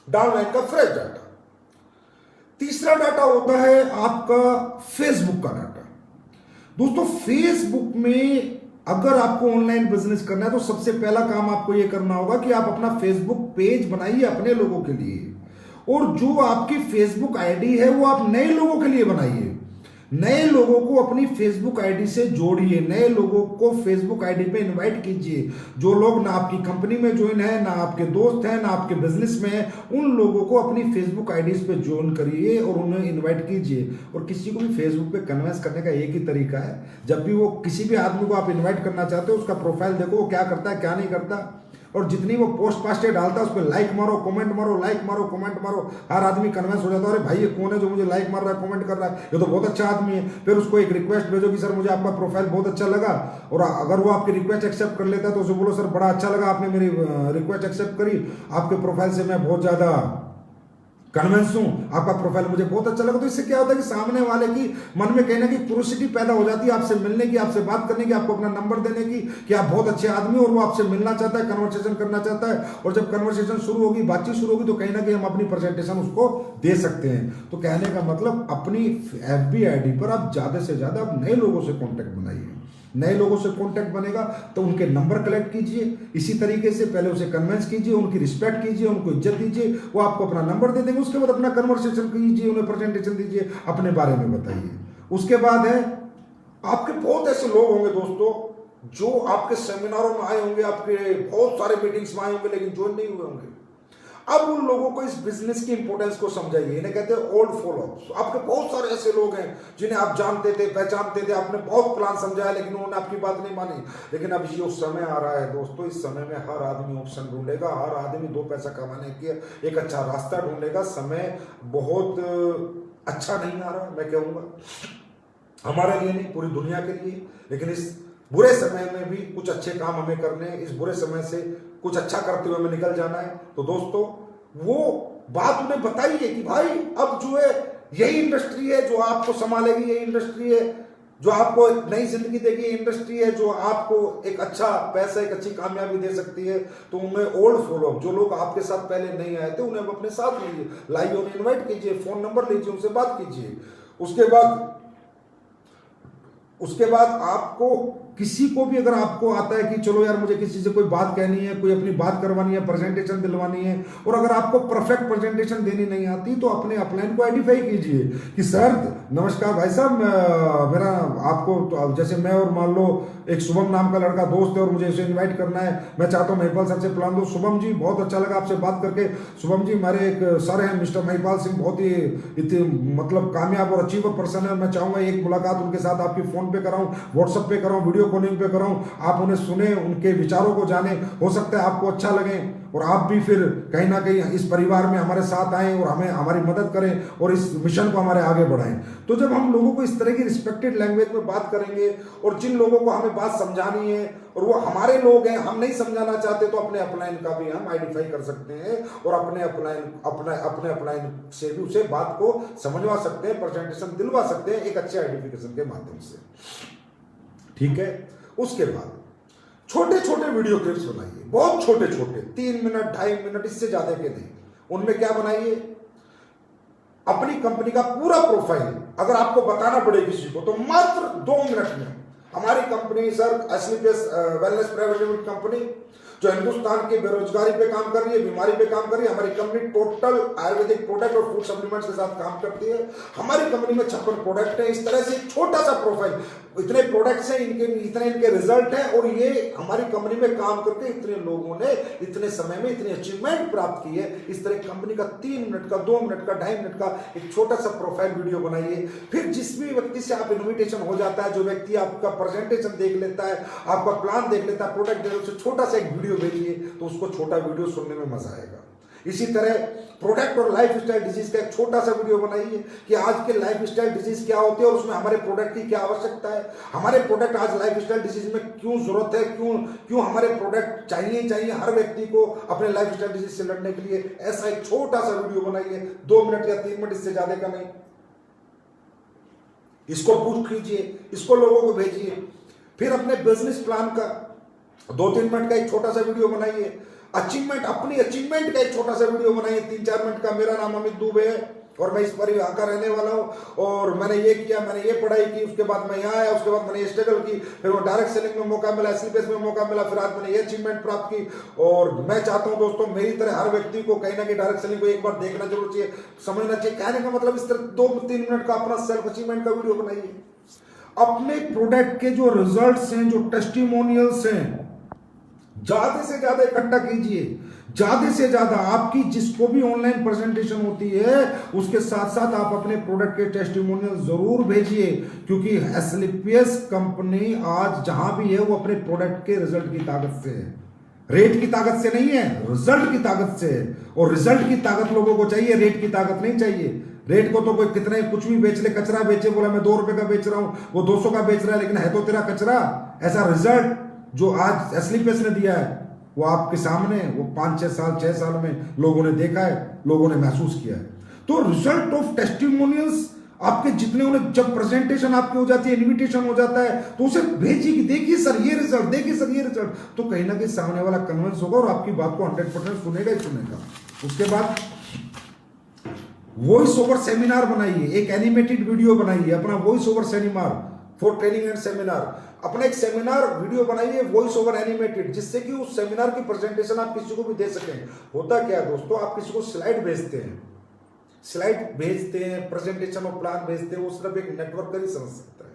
डाउनलाइन का फ्रेश डाटा। तीसरा डाटा होता है आपका फेसबुक का डाटा। दोस्तों, फेसबुक में अगर आपको ऑनलाइन बिजनेस करना है तो सबसे पहला काम आपको यह करना होगा कि आप अपना फेसबुक पेज बनाइए अपने लोगों के लिए, और जो आपकी फेसबुक आईडी है वो आप नए लोगों के लिए बनाइए। नए लोगों को अपनी फेसबुक आईडी से जोड़िए, नए लोगों को फेसबुक आईडी पे इनवाइट कीजिए। जो लोग ना आपकी कंपनी में ज्वाइन है, ना आपके दोस्त हैं, ना आपके बिजनेस में है, उन लोगों को अपनी फेसबुक आईडीज पे ज्वाइन करिए और उन्हें इनवाइट कीजिए। और किसी को भी फेसबुक पे कन्विंस करने का एक ही तरीका है, जब भी वो किसी भी आदमी को आप इन्वाइट करना चाहते हो उसका प्रोफाइल देखो, वो क्या करता है क्या नहीं करता, और जितनी वो पोस्ट पास्टें डालता है उस पर लाइक मारो, कमेंट मारो, लाइक मारो, कमेंट मारो। हर आदमी कन्विंस हो जाता है, अरे भाई ये कौन है जो मुझे लाइक मार रहा है, कमेंट कर रहा है, ये तो बहुत अच्छा आदमी है। फिर उसको एक रिक्वेस्ट भेजो कि सर मुझे आपका प्रोफाइल बहुत अच्छा लगा, और अगर वो आपकी रिक्वेस्ट एक्सेप्ट कर लेता है तो उसे बोलो सर बड़ा अच्छा लगा, आपने मेरी रिक्वेस्ट एक्सेप्ट करी, आपके प्रोफाइल से मैं बहुत ज़्यादा कन्विंस हूं, आपका प्रोफाइल मुझे बहुत अच्छा लगा। तो इससे क्या होता है कि सामने वाले की मन में कहीं ना कहीं क्यूरियोसिटी पैदा हो जाती है आपसे मिलने की, आपसे बात करने की, आपको अपना नंबर देने की, कि आप बहुत अच्छे आदमी और वो आपसे मिलना चाहता है, कन्वर्सेशन करना चाहता है। और जब कन्वर्सेशन शुरू होगी, बातचीत शुरू होगी, तो कहीं ना कहीं हम अपनी प्रेजेंटेशन उसको दे सकते हैं। तो कहने का मतलब अपनी FB ID पर आप ज्यादा से ज्यादा आप नए लोगों से कॉन्टेक्ट बनाइए। नए लोगों से कांटेक्ट बनेगा तो उनके नंबर कलेक्ट कीजिए, इसी तरीके से पहले उसे कन्विंस कीजिए, उनकी रिस्पेक्ट कीजिए, उनको इज्जत दीजिए, वो आपको अपना नंबर दे देंगे। उसके बाद अपना कन्वर्सेशन कीजिए, उन्हें प्रेजेंटेशन दीजिए, अपने बारे में बताइए। उसके बाद है, आपके बहुत ऐसे लोग होंगे दोस्तों जो आपके सेमिनारों में आए होंगे, आपके बहुत सारे मीटिंग्स में आए होंगे, लेकिन ज्वाइन नहीं हुए होंगे। अब उन लोगों को इस बिजनेस की इंपॉर्टेंस को समझाइए। इन्हें कहते हैं ओल्ड फॉलोअर्स। आपके बहुत सारे ऐसे लोग हैं जिन्हें आप जानते थे, पहचानते थे, आपने बहुत प्लान समझाया, लेकिन उन्होंने आपकी बात नहीं मानी। लेकिन अब ये समय आ रहा है दोस्तों, इस समय में हर आदमी ऑप्शन ढूंढेगा, हर आदमी दो पैसा कमाने के एक अच्छा रास्ता ढूंढेगा। समय बहुत अच्छा नहीं आ रहा, मैं कहूँगा हमारे लिए नहीं, पूरी दुनिया के लिए। लेकिन इस बुरे समय में भी कुछ अच्छे काम हमें करने हैं, इस बुरे समय से कुछ अच्छा करते हुए हमें निकल जाना है। तो दोस्तों वो बात उन्हें बताइए कि भाई अब जो है यही इंडस्ट्री है जो आपको संभालेगी, यही इंडस्ट्री है जो आपको नई जिंदगी देगी, इंडस्ट्री है जो आपको एक अच्छा पैसा, एक अच्छी कामयाबी दे सकती है। तो उन्हें ओल्ड फॉलो, जो लोग आपके साथ पहले नहीं आए थे, उन्हें अपने साथ लीजिए, लाइए, उन्हें इन्वाइट कीजिए, फोन नंबर लीजिए, उनसे बात कीजिए। उसके बाद आपको किसी को भी अगर आपको आता है कि चलो यार मुझे किसी से कोई बात कहनी है, कोई अपनी बात करवानी है, प्रेजेंटेशन दिलवानी है, और अगर आपको परफेक्ट प्रेजेंटेशन देनी नहीं आती तो अपने अपलाइन को आइडेंटिफाई कीजिए कि सर नमस्कार भाई साहब, मेरा आपको तो जैसे मैं और मान लो एक शुभम नाम का लड़का दोस्त है और मुझे इसे इन्वाइट करना है, मैं चाहता हूँ महिपाल सर से प्लान दो। शुभम जी बहुत अच्छा लगा आपसे बात करके। शुभम जी हमारे एक सर हैं मिस्टर महिपाल सिंह, बहुत ही मतलब कामयाब और अचीवर पर्सन है। मैं चाहूंगा एक मुलाकात उनके साथ आपकी फोन पे कराऊं, व्हाट्सएप पे कराऊं, वीडियो कॉलिंग पे कराऊं, आप उन्हें सुने, उनके विचारों को जाने, हो सकता है आपको अच्छा लगे और आप भी फिर कहीं ना कहीं इस परिवार में हमारे साथ आएं और हमें हमारी मदद करें और इस मिशन को हमारे आगे बढ़ाएं। तो जब हम लोगों को इस तरह की रिस्पेक्टेड लैंग्वेज में बात करेंगे और जिन लोगों को हमें बात समझानी है और वो हमारे लोग हैं, हम नहीं समझाना चाहते, तो अपने अपलाइन का भी हम आइडेंटिफाई कर सकते हैं और अपने अपलाइन से भी उसे बात को समझवा सकते हैं, प्रेजेंटेशन दिलवा सकते हैं एक अच्छे आइडेंटिफिकेशन के माध्यम से। ठीक है, उसके बाद छोटे छोटे वीडियो क्लिप्स बनाइए, बहुत छोटे छोटे, 3 मिनट 2.5 मिनट, इससे ज्यादा के नहीं। उनमें क्या बनाइए, अपनी कंपनी का पूरा प्रोफाइल अगर आपको बताना पड़े किसी को तो मात्र 2 मिनट में। हमारी company sir SLPS wellness private limited company जो हिंदुस्तान की बेरोजगारी पे काम कर रही है, बीमारी पे काम कर रही है। हमारी कंपनी टोटल आयुर्वेदिक प्रोडक्ट और फूड सप्लीमेंट्स के साथ काम करती है। हमारी कंपनी में 56 प्रोडक्ट है। इस तरह से एक छोटा सा प्रोफाइल, इतने प्रोडक्ट्स हैं, इनके रिजल्ट हैं और ये हमारी कंपनी में काम करके इतने लोगों ने इतने समय में इतनी अचीवमेंट प्राप्त की है। इस तरह कंपनी का 3 मिनट का, 2 मिनट का, 2.5 मिनट का एक छोटा सा प्रोफाइल वीडियो बनाइए। फिर जिस भी व्यक्ति से आप इन्विटेशन हो जाता है, जो व्यक्ति आपका प्रेजेंटेशन देख लेता है, आपका प्लान देख लेता है, प्रोडक्ट देख लेता है, छोटा सा एक वीडियो भेजिए तो उसको छोटा वीडियो सुनने में मजा आएगा। इसी तरह प्रोडक्ट और लाइफ स्टाइल डिजीज का एक छोटा सा वीडियो बनाइए कि आज के लाइफ स्टाइल डिजीज क्या होते हैं और उसमें हमारे प्रोडक्ट की क्या आवश्यकता है, हमारे प्रोडक्ट आज लाइफ स्टाइल डिजीज में क्यों जरूरत है, क्यों हमारे प्रोडक्ट चाहिए हर व्यक्ति को अपने लाइफ स्टाइल डिजीज से लड़ने के लिए। ऐसा एक छोटा सा वीडियो बनाइए, 2 मिनट या 3 मिनट, इससे ज्यादा का नहीं। इसको पुश कीजिए, इसको लोगों को भेजिए। फिर अपने बिजनेस प्लान का 2-3 मिनट का एक छोटा सा वीडियो बनाइए। अचीवमेंट, अपनी अचीवमेंट का एक छोटा सा वीडियो बनाइए 3-4 मिनट का। मेरा नाम अमित दुबे है और मैं इस परिवार का रहने वाला हूं और मैंने ये किया, मैंने ये पढ़ाई की, उसके बाद मैं यहाँ आया, उसके बाद मैंने ये स्ट्रगल की, फिर वो डायरेक्ट सेलिंग में मौका मिला, एसलीपीएस में मौका मिला, फिर आज मैंने ये अचीवमेंट प्राप्त की। और मैं चाहता हूं दोस्तों मेरी तरह हर व्यक्ति को कहीं ना कहीं डायरेक्ट सेलिंग को एक बार देखना जरूर चाहिए, समझना चाहिए। कहने का मतलब इस तरह 2-3 मिनट का अपना सेल्फ अचीवमेंट का वीडियो बनाइए। अपने प्रोडक्ट के जो रिजल्ट्स हैं, जो टेस्टिमोनियल्स हैं, ज्यादा से ज्यादा इकट्ठा कीजिए। ज्यादा से ज्यादा आपकी जिसको भी ऑनलाइन प्रेजेंटेशन होती है उसके साथ साथ आप अपने प्रोडक्ट के टेस्टिमोनियल जरूर भेजिए, क्योंकि एसलीपीएस कंपनी आज जहां भी है वो अपने प्रोडक्ट के रिजल्ट की ताकत से है, रेट की ताकत से नहीं है, रिजल्ट की ताकत से है। और रिजल्ट की ताकत लोगों को चाहिए, रेट की ताकत नहीं चाहिए। रेट को तो कोई कितने कुछ भी बेच ले, कचरा बेचे, बोला मैं 2 रुपए का बेच रहा हूं, वो 200 का बेच रहा है, लेकिन है तो तेरा कचरा। ऐसा रिजल्ट जो आज एसलीपीएस ने दिया है वो आपके सामने, वो 5-6 साल 6 साल में लोगों ने देखा है, लोगों ने महसूस किया है। तो रिजल्ट ऑफ टेस्टिमोनियल्स आपके जितने उन्हें, जब प्रेजेंटेशन आपकी हो जाती है, इनविटेशन हो जाता है, तो उसे भेजिए कि देखिए सर ये रिजल्ट, देखिए सर ये रिजल्ट, तो कहीं ना कहीं सामने वाला कन्विंस होगा और आपकी बात को 100% सुनेगा ही सुनेगा। उसके बाद वॉइस ओवर सेमिनार बनाइए, एक एनिमेटेड वीडियो बनाइए, अपना voice over seminar for training and seminar, अपना एक सेमिनार वीडियो बनाइए वॉइस ओवर एनिमेटेड, जिससे कि उस सेमिनार की प्रेजेंटेशन आप किसी को भी दे सकें। होता क्या है दोस्तों, आप किसी को स्लाइड भेजते हैं, प्रेजेंटेशन और प्लान भेजते हैं, वो सिर्फ एक नेटवर्कर ही समझ सकता है,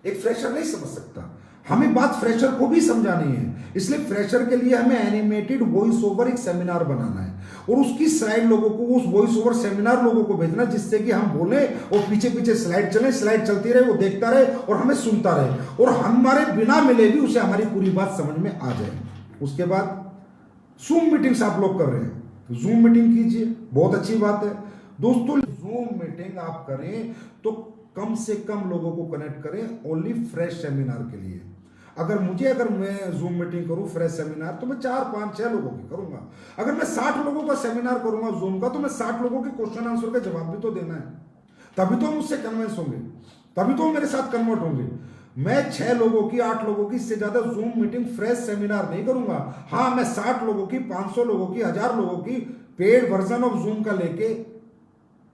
एक फ्रेशर नहीं समझ सकता। हमें बात फ्रेशर को भी समझानी है, इसलिए फ्रेशर के लिए हमें एनिमेटेड वॉइस ओवर एक सेमिनार बनाना है और उसकी स्लाइड लोगों को, उस वॉइस ओवर सेमिनार लोगों को भेजना, जिससे कि हम बोले और पीछे पीछे स्लाइड चले, स्लाइड चलती रहे, वो देखता रहे और हमें सुनता रहे और हमारे बिना मिले भी उसे हमारी पूरी बात समझ में आ जाए। उसके बाद जूम मीटिंग्स आप लोग कर रहे हैं, जूम मीटिंग कीजिए, बहुत अच्छी बात है दोस्तों। जूम मीटिंग आप करें तो कम से कम लोगों को कनेक्ट करें, ओनली फ्रेश सेमिनार के लिए। अगर मैं जूम मीटिंग करूं फ्रेश सेमिनार, तो मैं 4, 5, 6 लोगों की करूंगा। अगर मैं 60 लोगों का सेमिनार करूंगा जूम का, तो मैं 60 लोगों के क्वेश्चन आंसर का जवाब भी तो देना है, तभी तो मुझसे कन्विंस होंगे, तभी तो मेरे साथ कन्वर्ट होंगे। मैं 6 लोगों की, 8 लोगों की, इससे ज्यादा जूम मीटिंग फ्रेश सेमिनार नहीं करूंगा। हाँ, मैं 60 लोगों की, 500 लोगों की, 1000 लोगों की पेड वर्जन ऑफ जूम का लेके,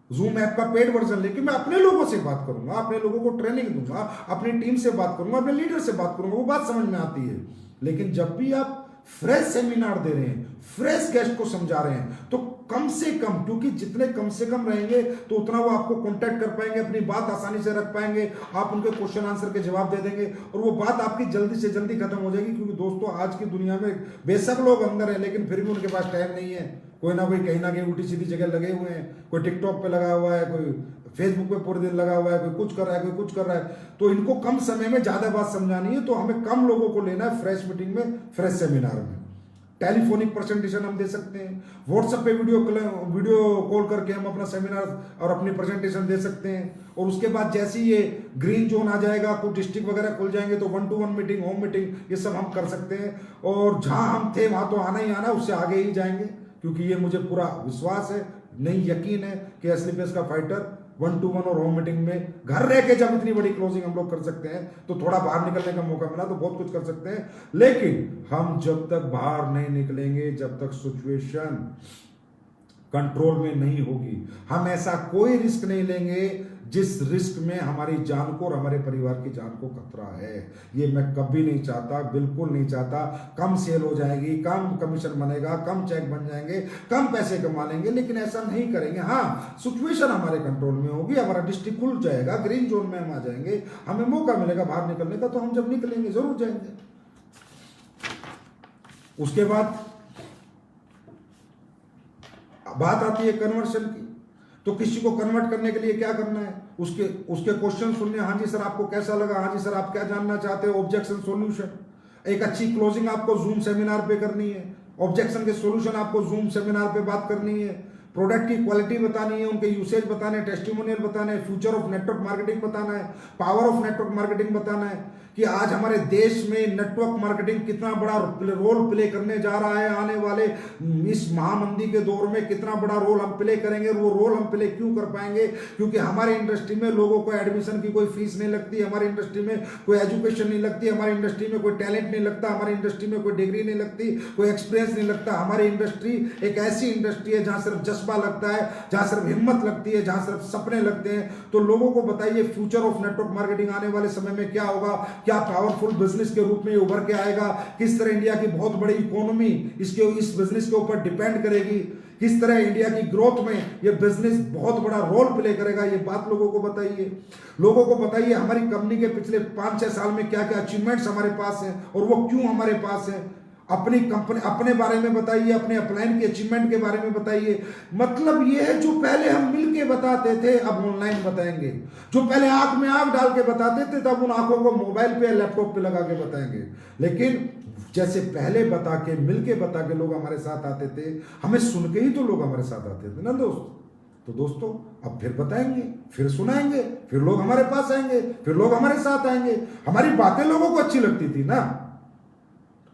जूम ऐप का पेड वर्जन लेके मैं अपने लोगों से बात करूंगा, अपने लोगों को ट्रेनिंग दूंगा, अपनी टीम से बात करूंगा, अपने लीडर से बात करूंगा, वो बात समझ में आती है। लेकिन जब भी आप फ्रेश सेमिनार दे रहे हैं, फ्रेश गेस्ट को समझा रहे हैं, तो कम से कम, क्योंकि जितने कम से कम रहेंगे तो उतना वो आपको कांटेक्ट कर पाएंगे, अपनी बात आसानी से रख पाएंगे, आप उनके क्वेश्चन आंसर के जवाब दे देंगे और वो बात आपकी जल्दी से जल्दी खत्म हो जाएगी। क्योंकि दोस्तों आज की दुनिया में बेशक लोग अंदर हैं, लेकिन फिर भी उनके पास टाइम नहीं है, कोई ना कोई कहीं ना कहीं उल्टी सीधी जगह लगे हुए हैं, कोई टिकटॉक पे लगा हुआ है, कोई फेसबुक पे पूरे दिन लगा हुआ है, कोई कुछ कर रहा है, कोई कुछ कर रहा है। तो इनको कम समय में ज्यादा बात समझानी है, तो हमें कम लोगों को लेना है फ्रेश मीटिंग में, फ्रेश सेमिनार में। टेलीफोनिक प्रेजेंटेशन हम दे सकते हैं, व्हाट्सएप पे वीडियो कॉल करके हम अपना सेमिनार और अपनी प्रेजेंटेशन दे सकते हैं। और उसके बाद जैसे ही ये ग्रीन जोन आ जाएगा, कुछ डिस्ट्रिक्ट वगैरह खुल जाएंगे, तो 1-to-1 मीटिंग, होम मीटिंग, ये सब हम कर सकते हैं। और जहां हम थे वहां तो आना ही आना, उससे आगे ही जाएंगे, क्योंकि ये मुझे पूरा विश्वास है, नहीं यकीन है कि एसलीपीएस का फाइटर 1-to-1 और होम मीटिंग में घर रह के जब इतनी बड़ी क्लोजिंग हम लोग कर सकते हैं, तो थोड़ा बाहर निकलने का मौका मिला तो बहुत कुछ कर सकते हैं। लेकिन हम जब तक बाहर नहीं निकलेंगे, जब तक सिचुएशन कंट्रोल में नहीं होगी, हम ऐसा कोई रिस्क नहीं लेंगे जिस रिस्क में हमारी जान को और हमारे परिवार की जान को खतरा है। ये मैं कभी नहीं चाहता, बिल्कुल नहीं चाहता। कम सेल हो जाएगी, कम कमीशन बनेगा, कम चेक बन जाएंगे, कम पैसे कमा लेंगे, लेकिन ऐसा नहीं करेंगे। हाँ, सिचुएशन हमारे कंट्रोल में होगी, हमारा डिस्ट्रिक्ट खुल जाएगा, ग्रीन जोन में हम आ जाएंगे, हमें मौका मिलेगा बाहर निकलने का, तो हम जब निकलेंगे जरूर जाएंगे। उसके बाद बात आती है कन्वर्शन की। तो किसी को कन्वर्ट करने के लिए क्या करना है, उसके क्वेश्चन सुनने, हाँ जी सर आपको कैसा लगा, हाँ जी सर आप क्या जानना चाहते हो, ऑब्जेक्शन सॉल्यूशन। एक अच्छी क्लोजिंग आपको जूम सेमिनार पे करनी है, ऑब्जेक्शन के सॉल्यूशन आपको जूम सेमिनार पे बात करनी है, प्रोडक्ट की क्वालिटी बतानी है, उनके यूसेज बताने, टेस्टिमोनियल बताना है, फ्यूचर ऑफ नेटवर्क मार्केटिंग बताना है, पावर ऑफ नेटवर्क मार्केटिंग बताना है कि आज हमारे देश में नेटवर्क मार्केटिंग कितना बड़ा रोल प्ले करने जा रहा है, आने वाले इस महामंदी के दौर में कितना बड़ा रोल हम प्ले करेंगे। और वो रोल हम प्ले क्यों कर पाएंगे, क्योंकि हमारे इंडस्ट्री में लोगों को एडमिशन की कोई फीस नहीं लगती, हमारी इंडस्ट्री में कोई एजुकेशन नहीं लगती, हमारी इंडस्ट्री में कोई टैलेंट नहीं लगता, हमारी इंडस्ट्री में कोई डिग्री नहीं लगती, कोई एक्सपीरियंस नहीं लगता। हमारी इंडस्ट्री एक ऐसी इंडस्ट्री है जहां सिर्फ जज्बा लगता है, जहां सिर्फ हिम्मत लगती है, जहां सिर्फ सपने लगते हैं। तो लोगों को बताइए फ्यूचर ऑफ नेटवर्क मार्केटिंग आने वाले समय में क्या होगा, क्या पावरफुल बिजनेस के रूप में उभर के आएगा, किस तरह इंडिया की बहुत बड़ी इकोनॉमी इस बिजनेस के ऊपर डिपेंड करेगी, किस तरह इंडिया की ग्रोथ में ये बिजनेस बहुत बड़ा रोल प्ले करेगा। ये बात लोगों को बताइए, लोगों को बताइए हमारी कंपनी के पिछले 5-6 साल में क्या क्या अचीवमेंट्स हमारे पास हैं और वो क्यों हमारे पास है। अपनी कंपनी, अपने बारे में बताइए, अपने अपलाइन के अचीवमेंट के बारे में बताइए। मतलब ये है जो पहले हम मिल के बताते थे अब ऑनलाइन बताएंगे, जो पहले आंख में आंख डाल के बताते थे तब उन आंखों को मोबाइल पे लैपटॉप पे लगा के बताएंगे। लेकिन जैसे पहले बता के, मिल के बता के लोग हमारे साथ आते थे, हमें सुन के ही तो लोग हमारे साथ आते थे ना दोस्त। तो दोस्तों अब फिर बताएंगे, फिर सुनाएंगे, फिर लोग हमारे पास आएंगे, फिर लोग हमारे साथ आएंगे। हमारी बातें लोगों को अच्छी लगती थी ना,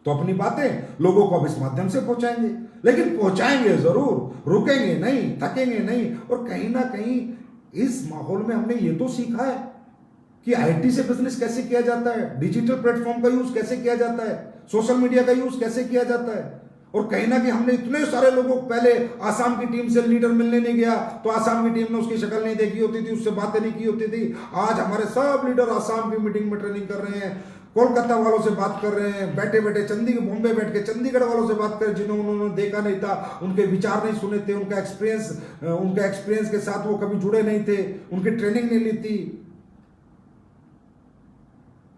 तो अपनी बातें लोगों को अब इस माध्यम से पहुंचाएंगे, लेकिन पहुंचाएंगे जरूर, रुकेंगे नहीं, थकेंगे नहीं। और कहीं ना कहीं इस माहौल में हमने ये तो सीखा है कि आईटी से बिजनेस कैसे किया जाता है, डिजिटल प्लेटफॉर्म का यूज कैसे किया जाता है, सोशल मीडिया का यूज कैसे किया जाता है। और कहीं ना कहीं हमने इतने सारे लोगों को, पहले आसाम की टीम से लीडर मिलने नहीं गया तो आसाम की टीम ने उसकी शक्ल नहीं देखी होती थी, उससे बातें नहीं की होती थी। आज हमारे सब लीडर आसाम की मीटिंग में ट्रेनिंग कर रहे हैं, कोलकाता वालों से बात कर रहे हैं, बैठे बैठे चंडीगढ़, बॉम्बे बैठ के चंडीगढ़ वालों से बात कर, जिन्होंने उन्होंने देखा नहीं था, उनके विचार नहीं सुने थे, उनका एक्सपीरियंस के साथ वो कभी जुड़े नहीं थे, उनकी ट्रेनिंग नहीं ली थी।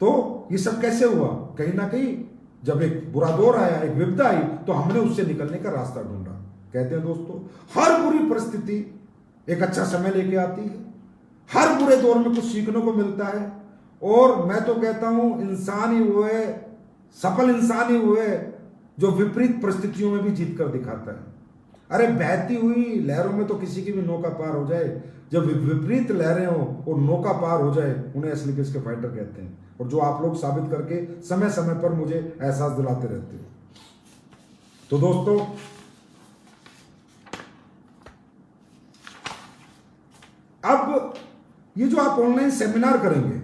तो ये सब कैसे हुआ? कहीं ना कहीं जब एक बुरा दौर आया, एक विपदा आई, तो हमने उससे निकलने का रास्ता ढूंढा। कहते हैं दोस्तों, हर बुरी परिस्थिति एक अच्छा समय लेके आती है, हर बुरे दौर में कुछ सीखने को मिलता है। और मैं तो कहता हूं, इंसान ही वो है, सफल इंसान ही वो है जो विपरीत परिस्थितियों में भी जीत कर दिखाता है। अरे बहती हुई लहरों में तो किसी की भी नौका पार हो जाए, जब विपरीत लहरें हो और नौका पार हो जाए, उन्हें असली के फाइटर कहते हैं। और जो आप लोग साबित करके समय समय पर मुझे एहसास दिलाते रहते हो। तो दोस्तों, अब ये जो आप ऑनलाइन सेमिनार करेंगे,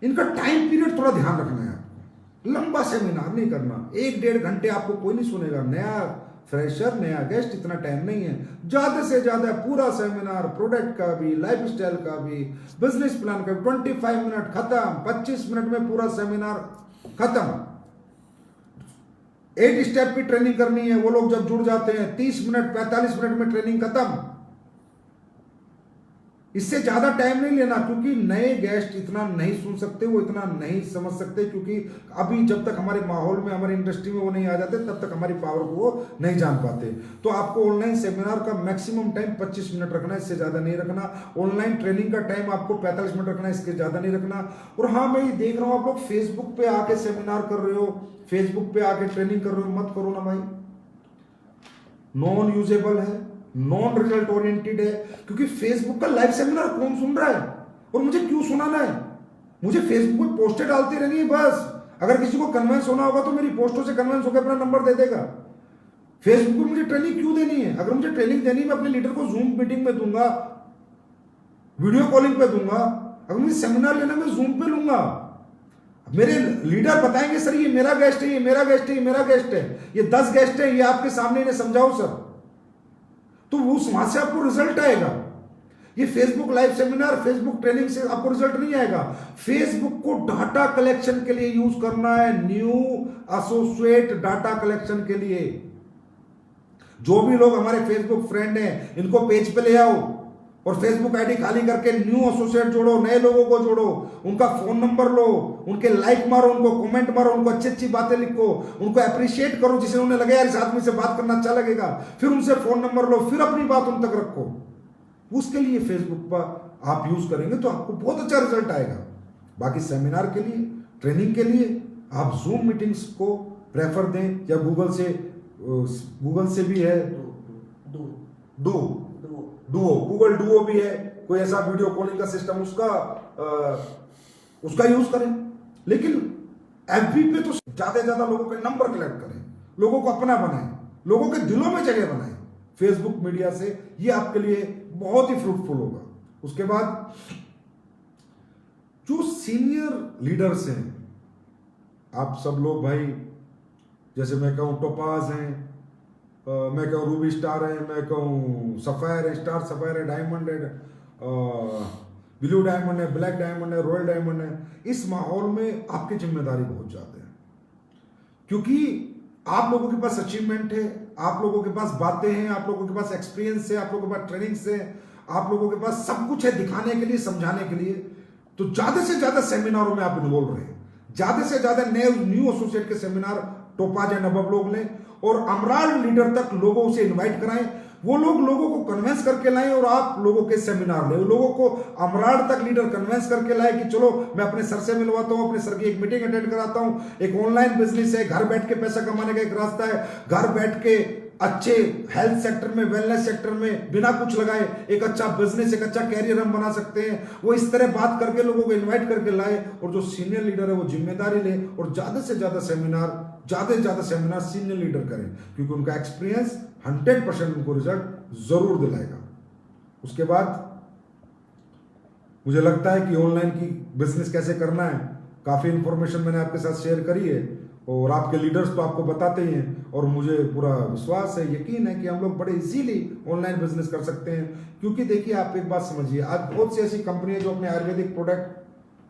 इनका टाइम पीरियड थोड़ा ध्यान रखना है आपको। लंबा सेमिनार नहीं करना, 1-1.5 घंटे आपको कोई नहीं सुनेगा। नया फ्रेशर, नया गेस्ट, इतना टाइम नहीं है। ज्यादा से ज्यादा पूरा सेमिनार, प्रोडक्ट का भी, लाइफस्टाइल का भी, बिजनेस प्लान का भी, 25 मिनट खत्म, 25 मिनट में पूरा सेमिनार खत्म। 8 स्टेप की ट्रेनिंग करनी है, वो लोग जब जुड़ जाते हैं 30 मिनट, 45 मिनट में ट्रेनिंग खत्म। इससे ज्यादा टाइम नहीं लेना, क्योंकि नए गेस्ट इतना नहीं सुन सकते, वो इतना नहीं समझ सकते, क्योंकि अभी जब तक हमारे माहौल में, हमारी इंडस्ट्री में वो नहीं आ जाते, तब तक हमारी पावर को वो नहीं जान पाते। तो आपको ऑनलाइन सेमिनार का मैक्सिमम टाइम 25 मिनट रखना है, इससे ज्यादा नहीं रखना। ऑनलाइन ट्रेनिंग का टाइम आपको 45 मिनट रखना है, इसके ज्यादा नहीं रखना। और हाँ, मैं ये देख रहा हूं आप लोग फेसबुक पे आके सेमिनार कर रहे हो, फेसबुक पे आके ट्रेनिंग कर रहे हो, मत करो ना भाई। नॉन यूजेबल है, नॉन रिजल्ट ओरिएंटेड है, क्योंकि फेसबुक का लाइव सेमिनार कौन सुन रहा है और मुझे क्यों सुनाना है? मुझे फेसबुक पे पोस्टें डालती रहनी है बस। अगर किसी को कन्वेंस होना होगा तो मेरी पोस्टों से कन्वेंस होकर अपना नंबर दे देगा। फेसबुक पे मुझे ट्रेनिंग क्यों देनी है? अगर मुझे ट्रेनिंग देनी है, मैं अपने लीडर को जूम मीटिंग में दूंगा, वीडियो कॉलिंग पे दूंगा। अगर मुझे सेमिनार लेना, मैं जूम पे लूंगा। मेरे लीडर बताएंगे, सर ये मेरा गेस्ट है, ये मेरा गेस्ट है, ये मेरा गेस्ट है, ये 10 गेस्ट है, ये आपके सामने इन्हें समझाओ सर, तो उस वहां से आपको रिजल्ट आएगा। ये Facebook live seminar, Facebook training से आपको रिजल्ट नहीं आएगा। फेसबुक को डाटा कलेक्शन के लिए यूज करना है, न्यू एसोसिएट डाटा कलेक्शन के लिए। जो भी लोग हमारे फेसबुक फ्रेंड हैं, इनको पेज पे ले आओ और फेसबुक आईडी खाली करके न्यू एसोसिएट जोड़ो, नए लोगों को जोड़ो, उनका फोन नंबर लो, उनके लाइक मारो, उनको कमेंट मारो, उनको अच्छी अच्छी बातें लिखो, उनको अप्रिशिएट करो, जिसे उन्हें लगे यार इस आदमी से बात करना अच्छा लगेगा। फिर उनसे फोन नंबर लो, फिर अपनी बात उन तक रखो। उसके लिए फेसबुक पर आप यूज करेंगे तो आपको बहुत अच्छा रिजल्ट आएगा। बाकी सेमिनार के लिए, ट्रेनिंग के लिए आप जूम मीटिंग्स को प्रेफर दें, या गूगल से भी है, डुओ, गूगल डुओ भी है, कोई ऐसा वीडियो कॉलिंग का सिस्टम, उसका यूज करें। लेकिन एफबी पे तो ज्यादा से ज्यादा लोगों के नंबर कलेक्ट करें, लोगों को अपना बनाएं, लोगों के दिलों में जगह बनाएं फेसबुक मीडिया से। ये आपके लिए बहुत ही फ्रूटफुल होगा। उसके बाद जो सीनियर लीडर्स हैं, आप सब लोग भाई, जैसे मैं कहूं टोपाज हैं, मैं कहूँ रूबी स्टार है, मैं कहूँ सफायर है, स्टार सफायर है, डायमंड है, ब्लू डायमंड है, ब्लैक डायमंड है, रॉयल डायमंड है। इस माहौल में आपकी जिम्मेदारी बहुत ज्यादा है, क्योंकि आप लोगों के पास अचीवमेंट है, आप लोगों के पास बातें हैं, आप लोगों के पास एक्सपीरियंस है, आप लोगों के पास ट्रेनिंग्स है, आप लोगों के पास सब कुछ है दिखाने के लिए, समझाने के लिए। तो ज्यादा से ज्यादा सेमिनारों में आप इन्वॉल्व रहे, ज्यादा से ज्यादा न्यू एसोसिएट के सेमिनार टोपाज या नबब लोग लें, और अमराल लीडर तक लोगों से इनवाइट कराएं। वो लोग लोगों को कन्वेंस करके लाएं और आप लोगों के सेमिनार लें। लोगों को अमराल तक लीडर कन्वेंस करके लाए कि चलो मैं अपने सर से मिलवाता हूं, अपने सर की एक मीटिंग अटेंड कराता हूं। एक ऑनलाइन बिजनेस है, घर बैठ के पैसा कमाने का एक रास्ता है, घर बैठ के अच्छे हेल्थ सेक्टर में, वेलनेस सेक्टर में बिना कुछ लगाए एक अच्छा बिजनेस, एक अच्छा कैरियर हम बना सकते हैं। वो इस तरह बात करके लोगों को इन्वाइट करके लाए, और जो सीनियर लीडर है वो जिम्मेदारी ले और ज्यादा से ज्यादा सेमिनार ज़्यादा से ज़्यादा सेमिनार सीनियर लीडर करें, क्योंकि उनका एक्सपीरियंस 100% उनको रिजल्ट ज़रूर दिलाएगा। उसके बाद मुझे लगता है कि ऑनलाइन की बिजनेस कैसे करना है, काफ़ी इंफॉर्मेशन मैंने आपके साथ शेयर करी है, और आपके लीडर्स तो आपको बताते ही हैं, और मुझे पूरा विश्वास है, यकीन है कि हम लोग बड़े इजीली ऑनलाइन बिजनेस कर सकते हैं। क्योंकि देखिए, आप एक बात समझिए, आज बहुत सी ऐसी कंपनी है जो अपने आयुर्वेदिक प्रोडक्ट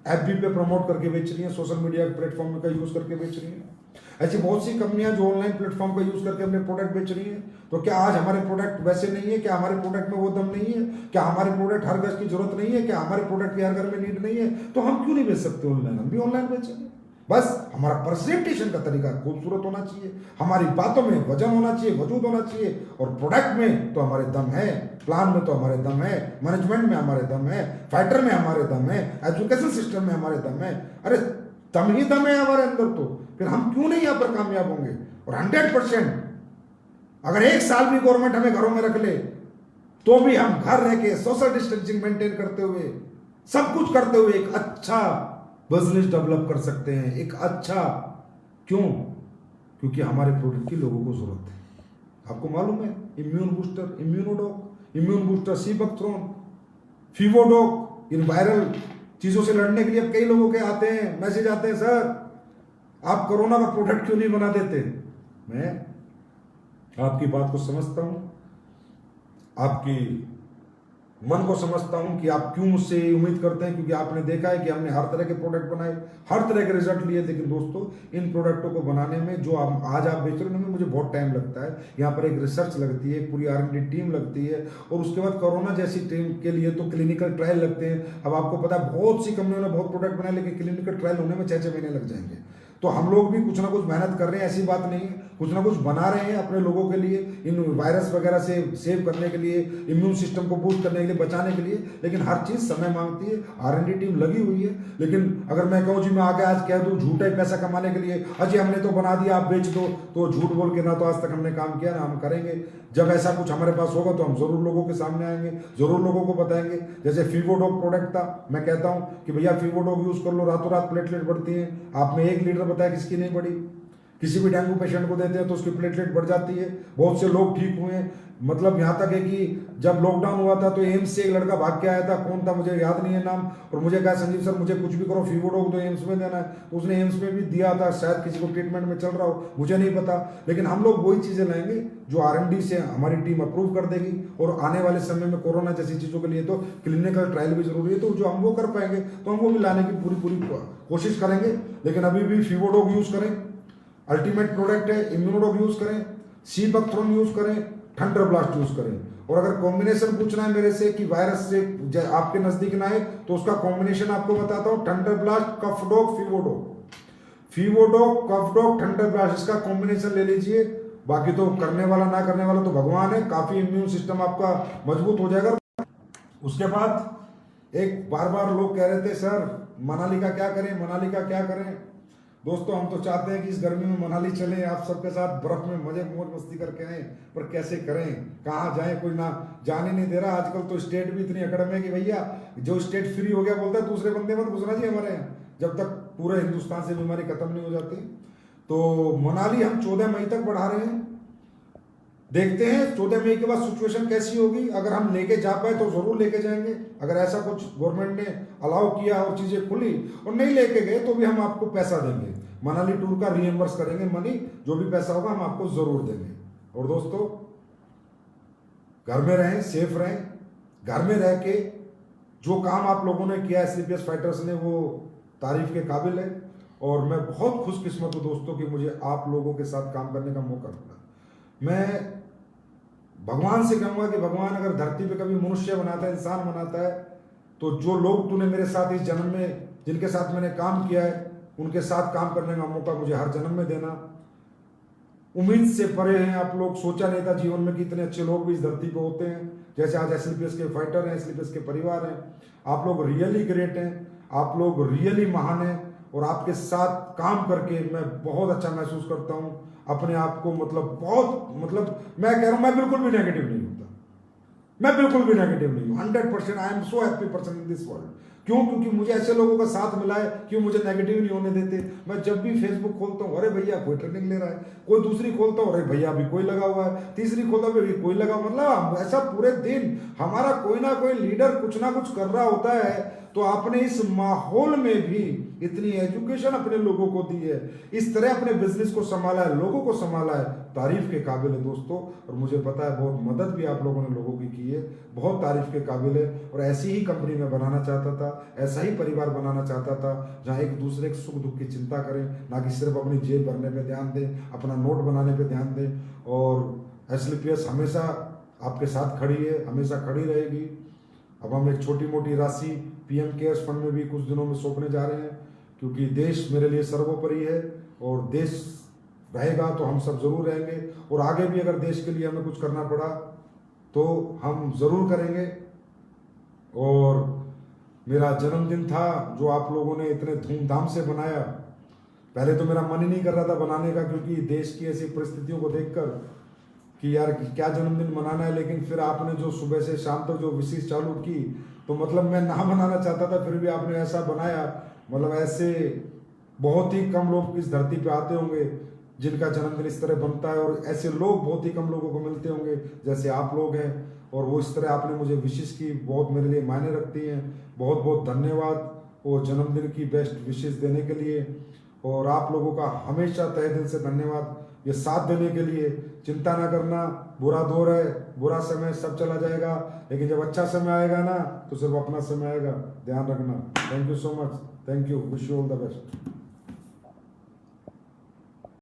एफबी पे प्रमोट करके बेच रही हैं, सोशल मीडिया प्लेटफॉर्म का यूज़ करके बेच रही हैं। ऐसी बहुत सी कंपनियां जो ऑनलाइन प्लेटफॉर्म का यूज़ करके अपने प्रोडक्ट बेच रही हैं। तो क्या आज हमारे प्रोडक्ट वैसे नहीं है? क्या हमारे प्रोडक्ट में वो दम नहीं है? क्या हमारे प्रोडक्ट हर घर की जरूरत नहीं है? क्या हमारे प्रोडक्ट की हर घर में नीड नहीं है? तो हम क्यों नहीं बेच सकते ऑनलाइन? हम भी ऑनलाइन बेचेंगे। बस हमारा प्रेजेंटेशन का तरीका खूबसूरत होना चाहिए, हमारी बातों में वजन होना चाहिए, वजूद होना चाहिए, और प्रोडक्ट में तो हमारे दम है, प्लान में तो हमारे दम है, मैनेजमेंट में हमारे दम है, फाइटर में हमारे दम है, एजुकेशन सिस्टम में हमारे दम है। अरे दम ही दम है हमारे अंदर, तो फिर हम क्यों नहीं यहाँ पर कामयाब होंगे? और 100% अगर 1 साल भी गवर्नमेंट हमें घरों में रख ले, तो भी हम घर रह के सोशल डिस्टेंसिंग मेंटेन करते हुए, सब कुछ करते हुए एक अच्छा बिजनेस डेवलप कर सकते हैं। एक अच्छा, क्यों? क्योंकि हमारे प्रोडक्ट की लोगों को जरूरत है। आपको मालूम है, immune booster, Immunodoc, immune booster, seabuckthorn, Feevodoc, इन वायरल चीजों से लड़ने के लिए अब कई लोगों के आते हैं, मैसेज आते हैं, सर आप कोरोना का प्रोडक्ट क्यों नहीं बना देते? मैं आपकी बात को समझता हूं, आपकी मन को समझता हूं कि आप क्यों मुझसे उम्मीद करते हैं, क्योंकि आपने देखा है कि हमने हर तरह के प्रोडक्ट बनाए, हर तरह के रिजल्ट लिए। लेकिन दोस्तों, इन प्रोडक्टों को बनाने में जो आज आप बेच रहे हो, उनमें मुझे बहुत टाइम लगता है। यहाँ पर एक रिसर्च लगती है, एक पूरी R&D टीम लगती है, और उसके बाद कोरोना जैसी टीम के लिए तो क्लिनिकल ट्रायल लगते हैं। अब आपको पता है, बहुत सी कंपनियों ने बहुत प्रोडक्ट बनाए, लेकिन क्लिनिकल ट्रायल होने में 6-6 महीने लग जाएंगे। तो हम लोग भी कुछ ना कुछ मेहनत कर रहे हैं, ऐसी बात नहीं है, कुछ ना कुछ बना रहे हैं अपने लोगों के लिए, इन वायरस वगैरह से सेव करने के लिए, इम्यून सिस्टम को बूस्ट करने के लिए, बचाने के लिए। लेकिन हर चीज समय मांगती है, R&D टीम लगी हुई है। लेकिन अगर मैं कहूँ जी मैं आगे आज कह दूँ झूठा ही पैसा कमाने के लिए, अजय हमने तो बना दिया आप बेच दो, तो झूठ बोल के ना तो आज तक हमने काम किया, ना हम करेंगे। जब ऐसा कुछ हमारे पास होगा तो हम जरूर लोगों के सामने आएंगे, जरूर लोगों को बताएंगे। जैसे फीवोडॉक प्रोडक्ट था, मैं कहता हूं कि भैया फीवोडॉक यूज कर लो, रातों रात प्लेटलेट बढ़ती है। आपने 1 लीटर बताया, किसकी नहीं बढ़ी? किसी भी डेंगू पेशेंट को देते हैं तो उसकी प्लेटलेट बढ़ जाती है। बहुत से लोग ठीक हुए हैं, मतलब यहाँ तक है कि जब लॉकडाउन हुआ था तो एम्स से एक लड़का भाग के आया था, कौन था मुझे याद नहीं है नाम, और मुझे कहा संजीव सर मुझे कुछ भी करो, फीवोडॉक तो एम्स में देना है। तो उसने एम्स में भी दिया था, शायद किसी को ट्रीटमेंट में चल रहा हो, मुझे नहीं पता। लेकिन हम लोग वही चीजें लाएंगे जो R&D से हमारी टीम अप्रूव कर देगी, और आने वाले समय में कोरोना जैसी चीजों के लिए तो क्लिनिकल ट्रायल भी जरूरी है, तो जो हम वो कर पाएंगे तो हम वो भी लाने की पूरी कोशिश करेंगे। लेकिन अभी भी फीवोडॉक यूज करें, अल्टीमेट प्रोडक्ट है, इम्यूनोडॉक यूज करें, सीबकथ्रोन यूज करें, थंडर ब्लास्ट यूज करें। और अगर कॉम्बिनेशन पूछना है मेरे से कि वायरस से आपके नजदीक ना आए, तो उसका कॉम्बिनेशन आपको बताता हूं, थंडर ब्लास्ट, कफडॉक, फीवोडॉक, फीवोडॉक, कफडॉक, थंडर ब्लास्ट, इसका कॉम्बिनेशन ले लीजिए। बाकी तो करने वाला ना करने वाला तो भगवान है, काफी इम्यून सिस्टम आपका मजबूत हो जाएगा। उसके बाद एक बार लोग कह रहे थे सर मनाली का क्या करें, मनाली का क्या करें। दोस्तों, हम तो चाहते हैं कि इस गर्मी में मनाली चलें, आप सबके साथ बर्फ में मजे मौज मस्ती करके आए, पर कैसे करें, कहाँ जाएं, कोई ना जाने नहीं दे रहा। आजकल तो स्टेट भी इतनी अकड़ में कि भैया जो स्टेट फ्री हो गया बोलता है दूसरे बंदे मत घुसना चाहिए हमारे यहाँ, जब तक पूरे हिंदुस्तान से बीमारी खत्म नहीं हो जाती। तो मनाली हम 14 मई तक बढ़ा रहे हैं, देखते हैं 14 मई के बाद सिचुएशन कैसी होगी। अगर हम लेके जा पाए तो जरूर लेके जाएंगे। अगर ऐसा कुछ गवर्नमेंट ने अलाउ किया और चीजें खुली और नहीं लेके गए तो भी हम आपको पैसा देंगे, मनाली टूर का रीएम्बर्स करेंगे, मनी जो भी पैसा होगा हम आपको जरूर देंगे। और दोस्तों, घर में रहें, सेफ रहें, घर में रह के जो काम आप लोगों ने किया SCPS फाइटर्स ने, वो तारीफ के काबिल है। और मैं बहुत खुशकिस्मत हूं दोस्तों कि मुझे आप लोगों के साथ काम करने का मौका मिला। मैं भगवान से कहूंगा कि भगवान अगर धरती पे कभी मनुष्य बनाता है, इंसान बनाता है, तो जो लोग तूने मेरे साथ इस जन्म में जिनके साथ मैंने काम किया है, उनके साथ काम करने का मौका मुझे हर जन्म में देना। उम्मीद से परे हैं आप लोग, सोचा नहीं था जीवन में कि इतने अच्छे लोग भी इस धरती पे होते हैं। जैसे आज SCPS के फाइटर हैं, SCPS के परिवार हैं, आप लोग रियली ग्रेट हैं, आप लोग रियली महान हैं। और आपके साथ काम करके मैं बहुत अच्छा महसूस करता हूं अपने आप को, मतलब बहुत, मतलब मैं कह रहा हूं मैं बिल्कुल भी नेगेटिव नहीं होता। मैं बिल्कुल भी नेगेटिव नहीं हूँ। 100% I am so happy person in this world. क्यों? क्योंकि मुझे ऐसे लोगों का साथ मिला है, क्यों मुझे नेगेटिव नहीं होने देते। मैं जब भी फेसबुक खोलता हूँ, अरे भैया कोई ट्रेनिंग ले रहा है, कोई दूसरी खोलता हूँ, अरे भैया अभी कोई लगा हुआ है, तीसरी खोलता हूँ, अभी कोई लगा, मतलब ऐसा पूरे दिन हमारा कोई ना कोई लीडर कुछ ना कुछ कर रहा होता है। तो आपने इस माहौल में भी इतनी एजुकेशन अपने लोगों को दी है, इस तरह अपने बिजनेस को संभाला है, लोगों को संभाला है, तारीफ के काबिल है दोस्तों। और मुझे पता है बहुत मदद भी आप लोगों ने लोगों की है, बहुत तारीफ के काबिल है। और ऐसी ही कंपनी में बनाना चाहता था, ऐसा ही परिवार बनाना चाहता था जहां एक दूसरे के सुख दुख की चिंता करें, ना कि सिर्फ अपनी जेब भरने पे ध्यान दें, अपना नोट बनाने पे ध्यान दें। और एसएलपीएस हमेशा आपके साथ खड़ी है, हमेशा खड़ी रहेगी। अब हम एक छोटी मोटी राशि पीएम केयर्स फंड में भी कुछ दिनों में सौंपने जा रहे हैं, क्योंकि देश मेरे लिए सर्वोपरि है और देश रहेगा तो हम सब जरूर रहेंगे। और आगे भी अगर देश के लिए हमें कुछ करना पड़ा तो हम जरूर करेंगे। और मेरा जन्मदिन था जो आप लोगों ने इतने धूमधाम से बनाया। पहले तो मेरा मन ही नहीं कर रहा था बनाने का, क्योंकि देश की ऐसी परिस्थितियों को देखकर कि यार क्या जन्मदिन मनाना है। लेकिन फिर आपने जो सुबह से शाम तक जो विशेष चालू की, तो मतलब मैं ना बनाना चाहता था, फिर भी आपने ऐसा बनाया। मतलब ऐसे बहुत ही कम लोग इस धरती पे आते होंगे जिनका जन्मदिन इस तरह बनता है, और ऐसे लोग बहुत ही कम लोगों को मिलते होंगे जैसे आप लोग हैं। और वो इस तरह आपने मुझे विशेष की, बहुत मेरे लिए मायने रखती हैं। बहुत बहुत धन्यवाद वो जन्मदिन की बेस्ट विशेष देने के लिए। और आप लोगों का हमेशा तहे दिल से धन्यवाद ये साथ देने के लिए। चिंता ना करना, बुरा दौर है, बुरा समय सब चला जाएगा, लेकिन जब अच्छा समय आएगा ना तो सिर्फ अपना समय आएगा, ध्यान रखना। Thank you so much, thank you, wish you all the best.